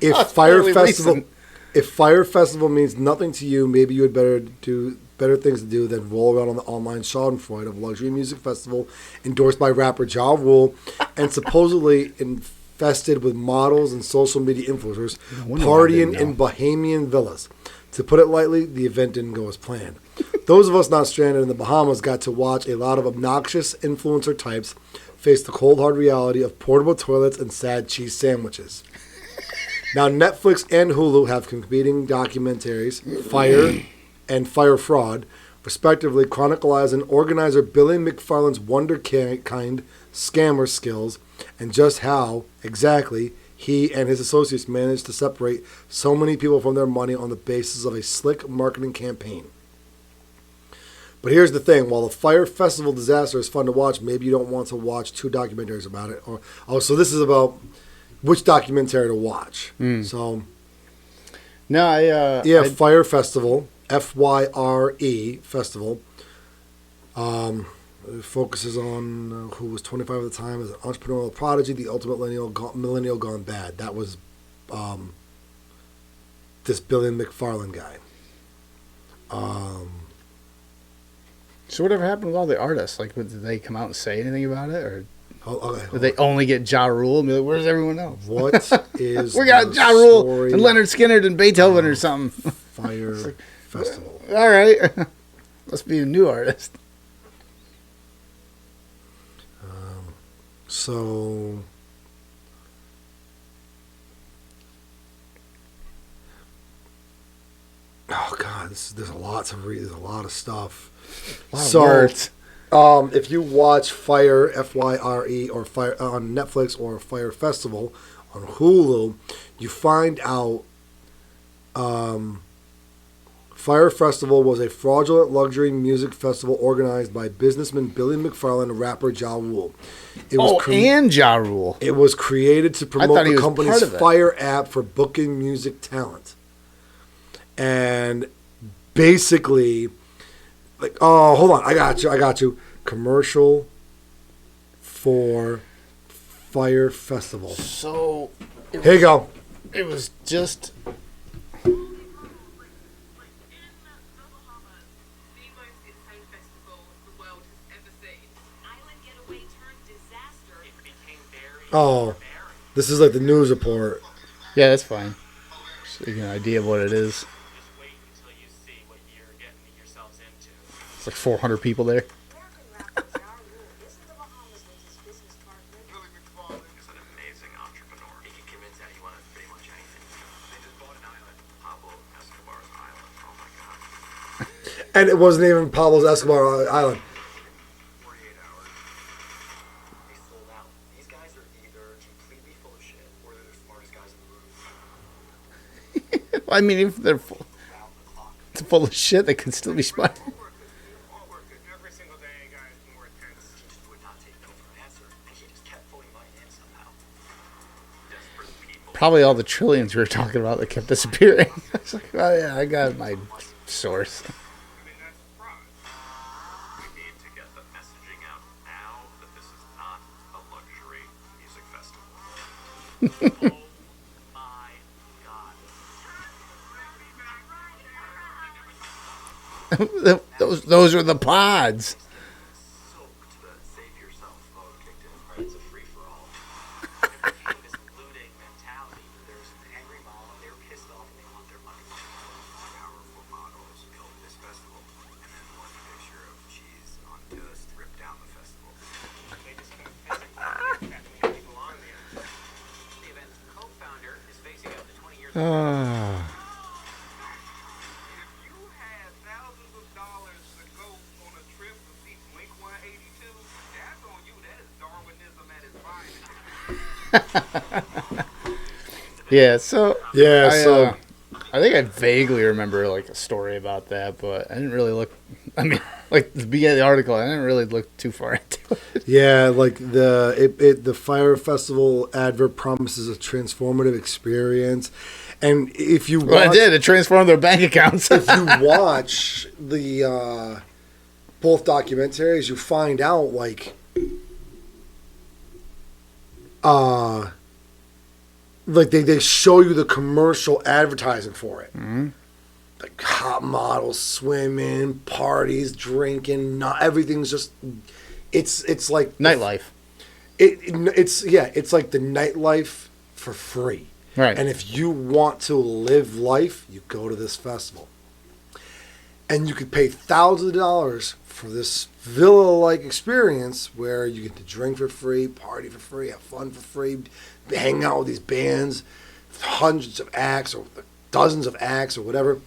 That's fairly recent. If Fire Festival means nothing to you, maybe you had better things to do than roll around on the online Schadenfreude of luxury music festival endorsed by rapper Ja Rule and supposedly infested with models and social media influencers wonder why I didn't partying in know. Bahamian villas. To put it lightly, the event didn't go as planned. Those of us not stranded in the Bahamas got to watch a lot of obnoxious influencer types face the cold hard reality of portable toilets and sad cheese sandwiches. Now, Netflix and Hulu have competing documentaries, Fire and Fire Fraud, respectively, chronicalizing organizer Billy McFarland's wonder-kind scammer skills and just how, exactly, he and his associates managed to separate so many people from their money on the basis of a slick marketing campaign. But here's the thing. While the Fire Festival disaster is fun to watch, maybe you don't want to watch 2 documentaries about it. So this is about which documentary to watch. So, No, Fire Festival, FYRE Festival. It focuses on who was 25 at the time as an entrepreneurial prodigy, the ultimate millennial gone bad. That was this Billy McFarland guy. So whatever happened with all the artists? Like, did they come out and say anything about it, or Okay, did they only get Ja Rule and be like, "Where's everyone else?" what is We got the Ja Rule story and Leonard Skinner and Beethoven or something. Fire Festival? All right, must be a new artist. So, oh god, there's a lot to read. There's a lot of stuff. A lot of words. If you watch Fire FYRE or Fire on Netflix or Fire Festival on Hulu, you find out Fire Festival was a fraudulent luxury music festival organized by businessman Billy McFarland and rapper Ja Rule. And Ja Rule. It was created to promote thought he the was company's part of it. Fire app for booking music talent. And basically, like, oh, hold on, I got you. Commercial for Fire Festival. So Here you go. it was just. Oh, this is like the news report. Yeah, that's fine. So you get an idea of what it is. Just wait until you see what you're getting yourselves into. It's like 400 people there. Billy McFarland is an amazing entrepreneur. He can convince anyone of pretty much anything. They just bought an island, Pablo Escobar's island. Oh my god. And it wasn't even Pablo Escobar Island. 48 hours. They sold out. These guys are either completely full of shit or they're the smartest guys in the room. I mean, if they're full, Round the clock. full of shit, they can still be smart. All working. Every single day, guys, more intense. She just would not take no for an answer. And she just kept pulling money in somehow. Desperate people. Probably all the trillions we were talking about that kept disappearing. It's like, oh yeah, I got my source. I mean, that's fraud. We need to get the messaging out now that this is not a luxury music festival. Oh my god. Those are the pods. Soaked the save yourself mode kicked in. Right, it's a free for all. It became this looting mentality. There's an angry mob, they're pissed off and they want their money. Powerful models built this festival, and then one picture of cheese on toast ripped down the festival. They just kept pissing people on the end. The event's co-founder is facing up to 20 years. Ah. If you had thousands of dollars to go on a trip to see Blink 182, that's on you. That is Darwinism at its finest. Yeah, so Yeah, I think I vaguely remember like a story about that, but I didn't really look. I mean, like the beginning of the article, I didn't really look too far into it. Yeah, like the Fire Festival advert promises a transformative experience, and if you Well, I watch, did. It transformed their bank accounts. if you watch the both documentaries, you find out like they show you the commercial advertising for it. Mhm. Like hot models swimming, parties, drinking, not everything's just it's like Nightlife. it's like the nightlife for free. Right. And if you want to live life, you go to this festival. And you could pay thousands of dollars for this villa-like experience where you get to drink for free, party for free, have fun for free, hang out with these bands, hundreds of acts or dozens of acts or whatever.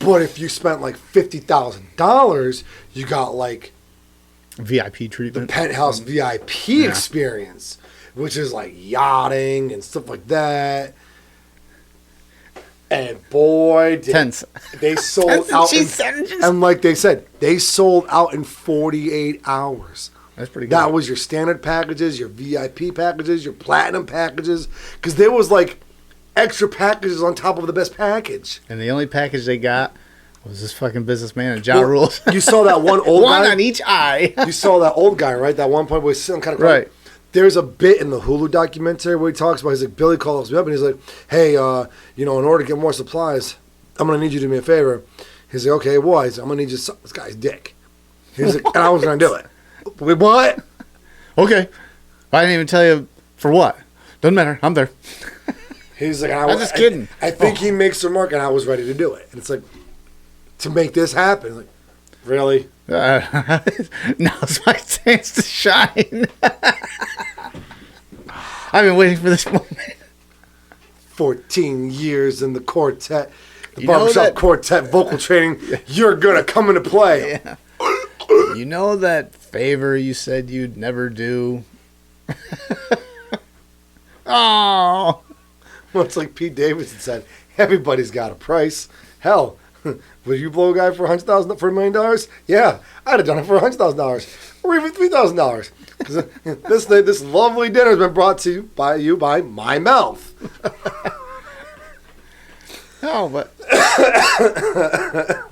But if you spent like $50,000, you got like VIP the treatment. penthouse VIP experience, which is like yachting and stuff like that. And boy, Tense. they sold That's what out. she said. And like they said, they sold out in 48 hours. That's pretty good. That was your standard packages, your VIP packages, your platinum packages, because there was like extra packages on top of the best package. And the only package they got was this fucking businessman and Ja Rules. You saw that one old One guy. on each eye. You saw that old guy, right? That one point where he's sitting kind of Right. There's a bit in the Hulu documentary where he talks about. He's like, Billy calls me up and he's like, "Hey, in order to get more supplies, I'm gonna need you to do me a favor." He's like, "Okay, what?" He's like, "I'm gonna need you to suck this guy's dick." He's like, and I was gonna do it. Wait, what? Okay. I didn't even tell you for what. Doesn't matter. I'm there. He's like, I'm just kidding. I think he makes the remark, and I was ready to do it. And it's like, to make this happen, like, really? Now's my chance to shine. I've been waiting for this moment. 14 years in the quartet, the You know barbershop that- quartet vocal training. You're gonna come into play. Yeah. You know that favor you said you'd never do? Oh. Well, it's like Pete Davidson said, everybody's got a price. Hell, would you blow a guy for $100,000 for $1 million? Yeah, I'd have done it for $100,000 or even $3,000. Because this lovely dinner has been brought to you by my mouth. No, but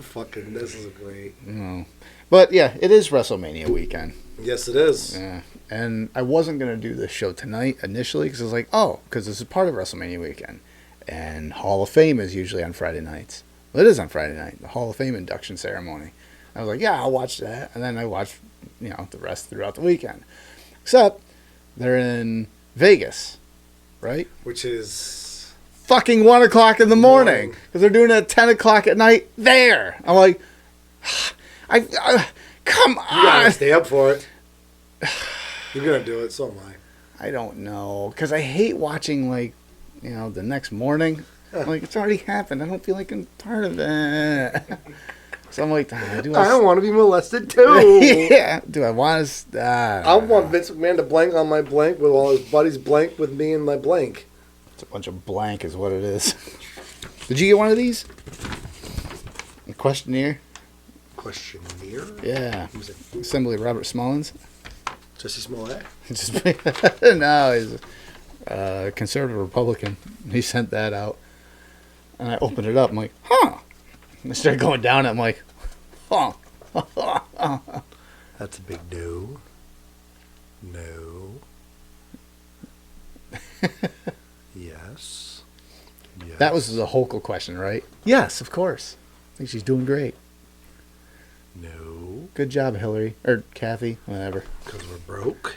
Fucking, this is great. but yeah, it is WrestleMania weekend. Yes, it is. Yeah, and I wasn't gonna do this show tonight initially because I was like, oh, because this is part of WrestleMania weekend, and Hall of Fame is usually on Friday nights. Well, it is on Friday night, the Hall of Fame induction ceremony. I was like, yeah, I'll watch that, and then I watched, the rest throughout the weekend. Except they're in Vegas, right? Which is Fucking 1 o'clock in the morning because they're doing it at 10 o'clock at night there. I'm like, come you gotta on. stay up for it. You're gonna do it, so am I. I don't know because I hate watching the next morning. Like it's already happened. I don't feel like I'm part of it. So I'm like, I don't want to be molested too. yeah. Do I want to? I want Vince McMahon to blank on my blank with all his buddies blank with me and my blank. It's a bunch of blank is what it is. Did you get one of these? A questionnaire? Questionnaire? Yeah. Who's it? Assembly Robert Smallins. Jesse Smollett? No, he's a conservative Republican. He sent that out. And I opened it up. I'm like, huh. And I started going down. I'm like, huh. That's a big no. No. Yes. Yes. That was the Hochul question, right? Yes, of course. I think she's doing great. No. Good job, Hillary. Or Kathy, whatever. Because we're broke.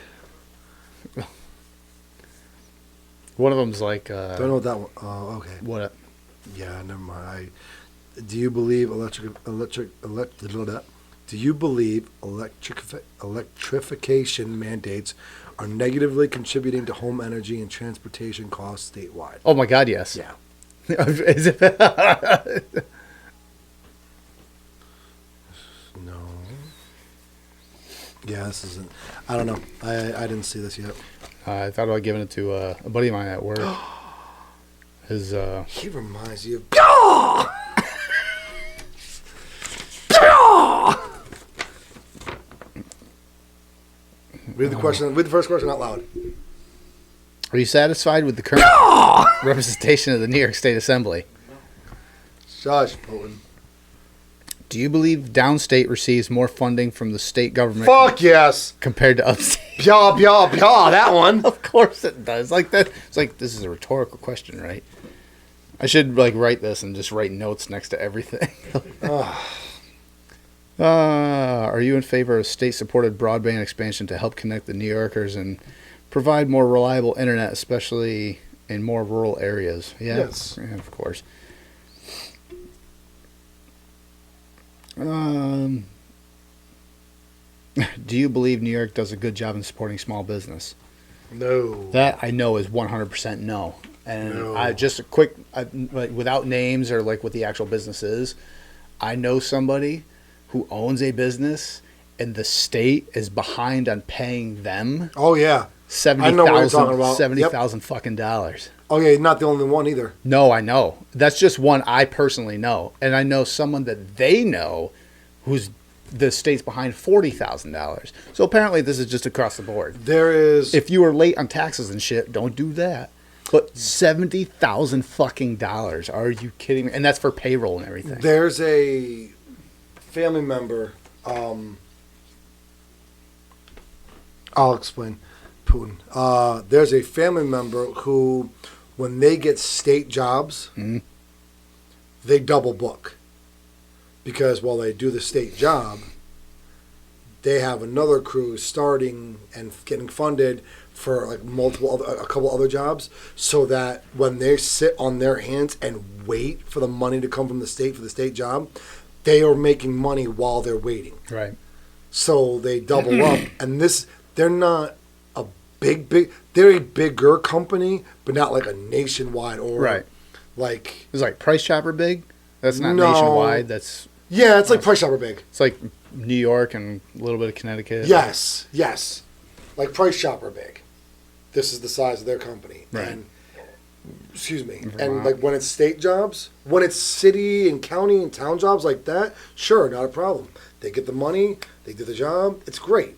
One of them's like, Don't know what that one. Oh, okay. what? Yeah, never mind. Do you believe Do you believe electrification mandates are negatively contributing to home energy and transportation costs statewide? Oh my God, yes. Yeah. Is it? No. Yeah, this isn't. I don't know. I didn't see this yet. I thought about giving it to a buddy of mine at work. His He reminds you of. Read the question. Read the first question out loud. Are you satisfied with the current representation of the New York State Assembly? Shush, Putin. Do you believe downstate receives more funding from the state government Fuck yes. compared to upstate? Blah, blah, blah. That one. Of course it does. Like that. It's like this is a rhetorical question, right? I should write this and just write notes next to everything. Are you in favor of state-supported broadband expansion to help connect the New Yorkers and provide more reliable internet, especially in more rural areas? Yeah, Yes. Yeah, of course. Do you believe New York does a good job in supporting small business? No. That I know is 100% no. And No. I just a quick, without names or what the actual business is, I know somebody who owns a business, and the state is behind on paying them Oh yeah. I know what you're talking about. $70,000 fucking dollars. Oh yeah, not the only one either. No, I know. That's just one I personally know. And I know someone that they know who's the state's behind $40,000. So apparently this is just across the board. There is. If you are late on taxes and shit, don't do that. But $70,000 fucking dollars. Are you kidding me? And that's for payroll and everything. There's a family member. I'll explain. Putin. There's a family member who, when they get state jobs, they double book. Because while they do the state job, they have another crew starting and getting funded for like a couple other jobs, so that when they sit on their hands and wait for the money to come from the state for the state job, they are making money while they're waiting. Right. So they double up, and they're not a they're a bigger company, but not like a nationwide or Right. like It's like Price Chopper big. That's not No. nationwide. That's it's like Price Chopper big. it's like New York and a little bit of Connecticut. Yes, like Price Chopper big. This is the size of their company, Right. and excuse me, and Vermont. like when it's state jobs, when it's city and county and town jobs like that, sure, not a problem. They get the money, they do the job, it's great.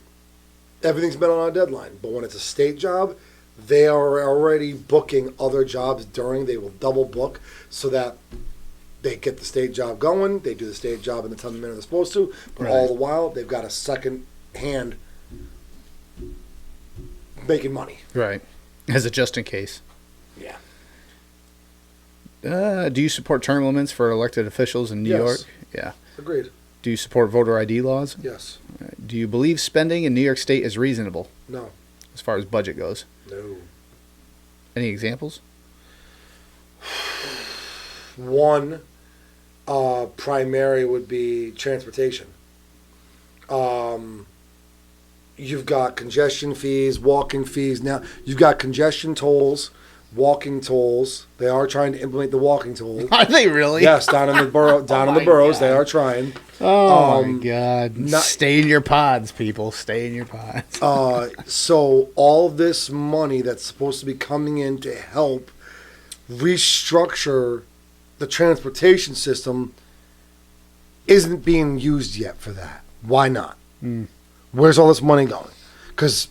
Everything's been on a deadline. But when it's a state job, they are already booking other jobs during. They will double book so that they get the state job going. They do the state job in the time and manner they're supposed to. But all the while, they've got a second hand making money. Right. As a just in case. Yeah. Do you support term limits for elected officials in New Yes. York? Yeah. Agreed. Do you support voter ID laws? Yes. Do you believe spending in New York State is reasonable No. as far as budget goes? No. Any examples? One primary would be transportation. You've got congestion fees, walking fees. Now you've got congestion tolls, walking tolls. They are trying to implement the walking toll. Are they really? Yes, down in the my boroughs, they God. are trying. Oh my God. not- Stay in your pods, people. Stay in your pods. So all of this money that's supposed to be coming in to help restructure the transportation system isn't being used yet for that. Why not? Where's all this money going? Because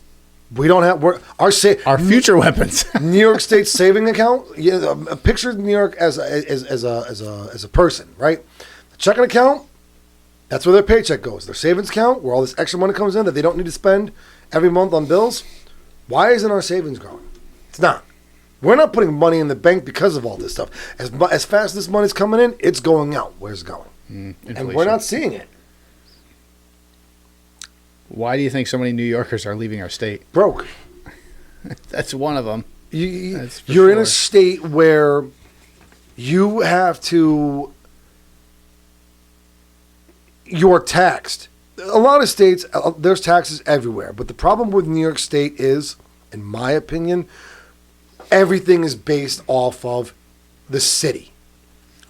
we don't have Our future weapons. New York State saving account. Yeah, picture New York as a person, right? The checking account. That's where their paycheck goes. Their savings account, where all this extra money comes in that they don't need to spend every month on bills. Why isn't our savings growing? It's not. We're not putting money in the bank because of all this stuff. As fast as this money's coming in, it's going out. Where's it going? And Inflation. we're not seeing it. Why do you think so many New Yorkers are leaving our state? Broke. That's one of them. That's for You're in a sure. state where you have to. You're taxed. A lot of states, there's taxes everywhere. But the problem with New York State is, in my opinion, everything is based off of the city.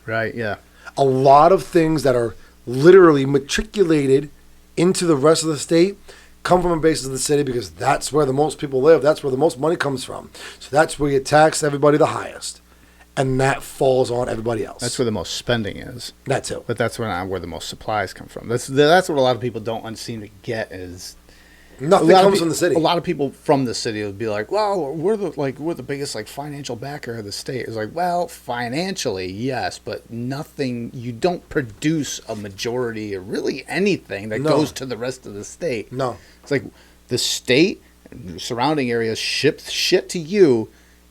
Right, yeah. A lot of things that are literally matriculated into the rest of the state come from a basis of the city because that's where the most people live. That's where the most money comes from. So that's where you tax everybody the highest. And that falls on everybody else. That's where the most spending is. That's it. But that's where the most supplies come from. That's what a lot of people don't seem to get is Nothing a lot comes of from the city. A lot of people from the city would be like, "Well, we're the biggest like financial backer of the state." It's like, well, financially, yes, but nothing. You don't produce a majority of really anything that No. goes to the rest of the state. No. It's like the state and surrounding areas ships shit to you,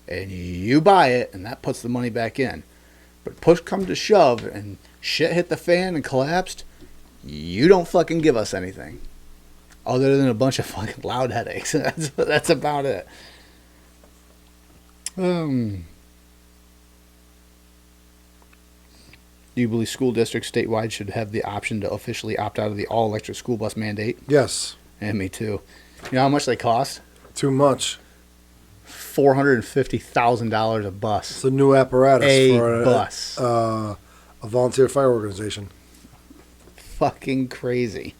and you buy it, and that puts the money back in. But push come to shove, and shit hit the fan and collapsed. You don't fucking give us anything. Other than a bunch of fucking loud headaches. That's about it. Do you believe school districts statewide should have the option to officially opt out of the all-electric school bus mandate? Yes. And me too. You know how much they cost? Too much. $450,000 a bus. It's a new apparatus A for bus. a volunteer fire organization. fucking crazy.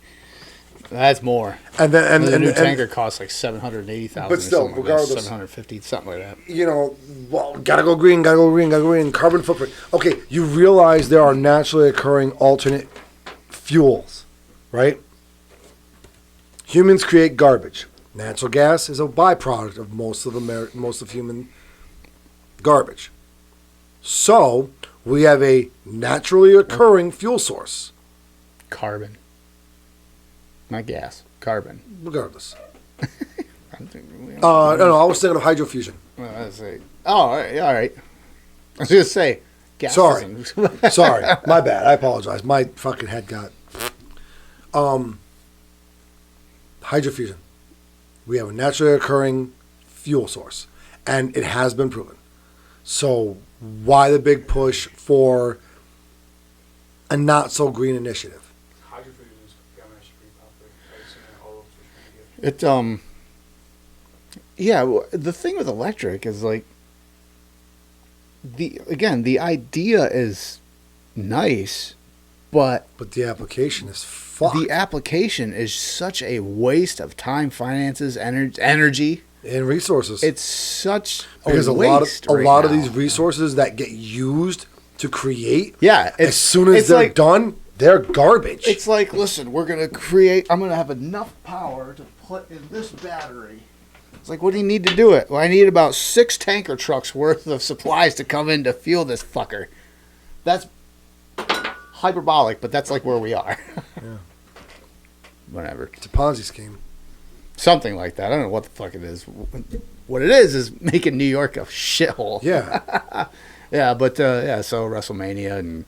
That's more. And then The new and tanker costs like $780,000. But still, or something regardless- like that, $750, something like that. you know, well, gotta go green, gotta go green, gotta go green. Carbon footprint. Okay, you realize there are naturally occurring alternate fuels, right? Humans create garbage. Natural gas is a byproduct of most of human garbage. So we have a naturally occurring fuel source. Carbon, not gas. Carbon. Regardless. I'm thinking, No, I was thinking of hydrofusion. well, let's see. Oh, all right. I was gonna say, gas. Sorry. isn't- Sorry, my bad. I apologize. My fucking head got. Hydrofusion. We have a naturally occurring fuel source, and it has been proven. So why the big push for a not so green initiative? Hydrofusion is becoming actually pretty popular. I've seen it all over social media. Yeah. The thing with electric is like the idea is nice, but But the application is fucked. the application is such a waste of time, finances, energy. And resources. It's such because a waste a right lot of now. these resources that get used to create, Yeah, as soon as it's they're like, done, they're garbage. It's like, listen, I'm gonna have enough power to put in this battery. It's like, what do you need to do it? Well, I need about 6 tanker trucks worth of supplies to come in to fuel this fucker. That's hyperbolic, but that's like where we are. Yeah. Whatever. It's a Ponzi scheme. Something like that. I don't know what the fuck it is. What it is making New York a shithole. Yeah. Yeah, but so WrestleMania and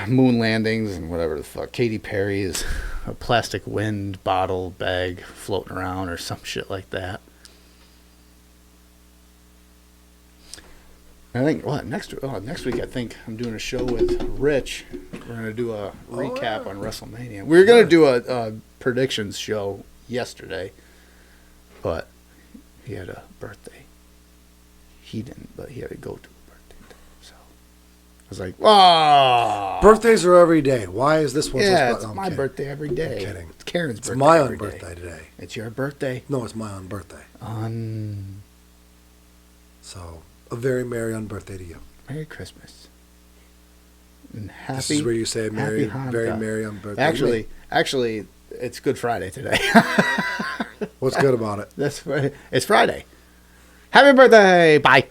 moon landings and whatever the fuck. Katy Perry is a plastic wind bottle bag floating around or some shit like that. I think next week I think I'm doing a show with Rich. We're gonna do a recap on WrestleMania. We were gonna do a predictions show yesterday, but he had a birthday. He didn't, but he had to go to a birthday. So I was like, "Oh, Birthdays are every day. Why is this one so yeah, special? it's No, I'm my kidding. birthday every day. I'm kidding. It's Karen's It's birthday. my own every day. birthday today. It's your birthday No, it's my own birthday. on So, a very merry on birthday to you. Merry Christmas and happy. This is where you say merry, happy very Hanukkah. merry on birthday. to me. Actually, it's Good Friday today. What's good about it? It's Friday. Happy birthday! Bye.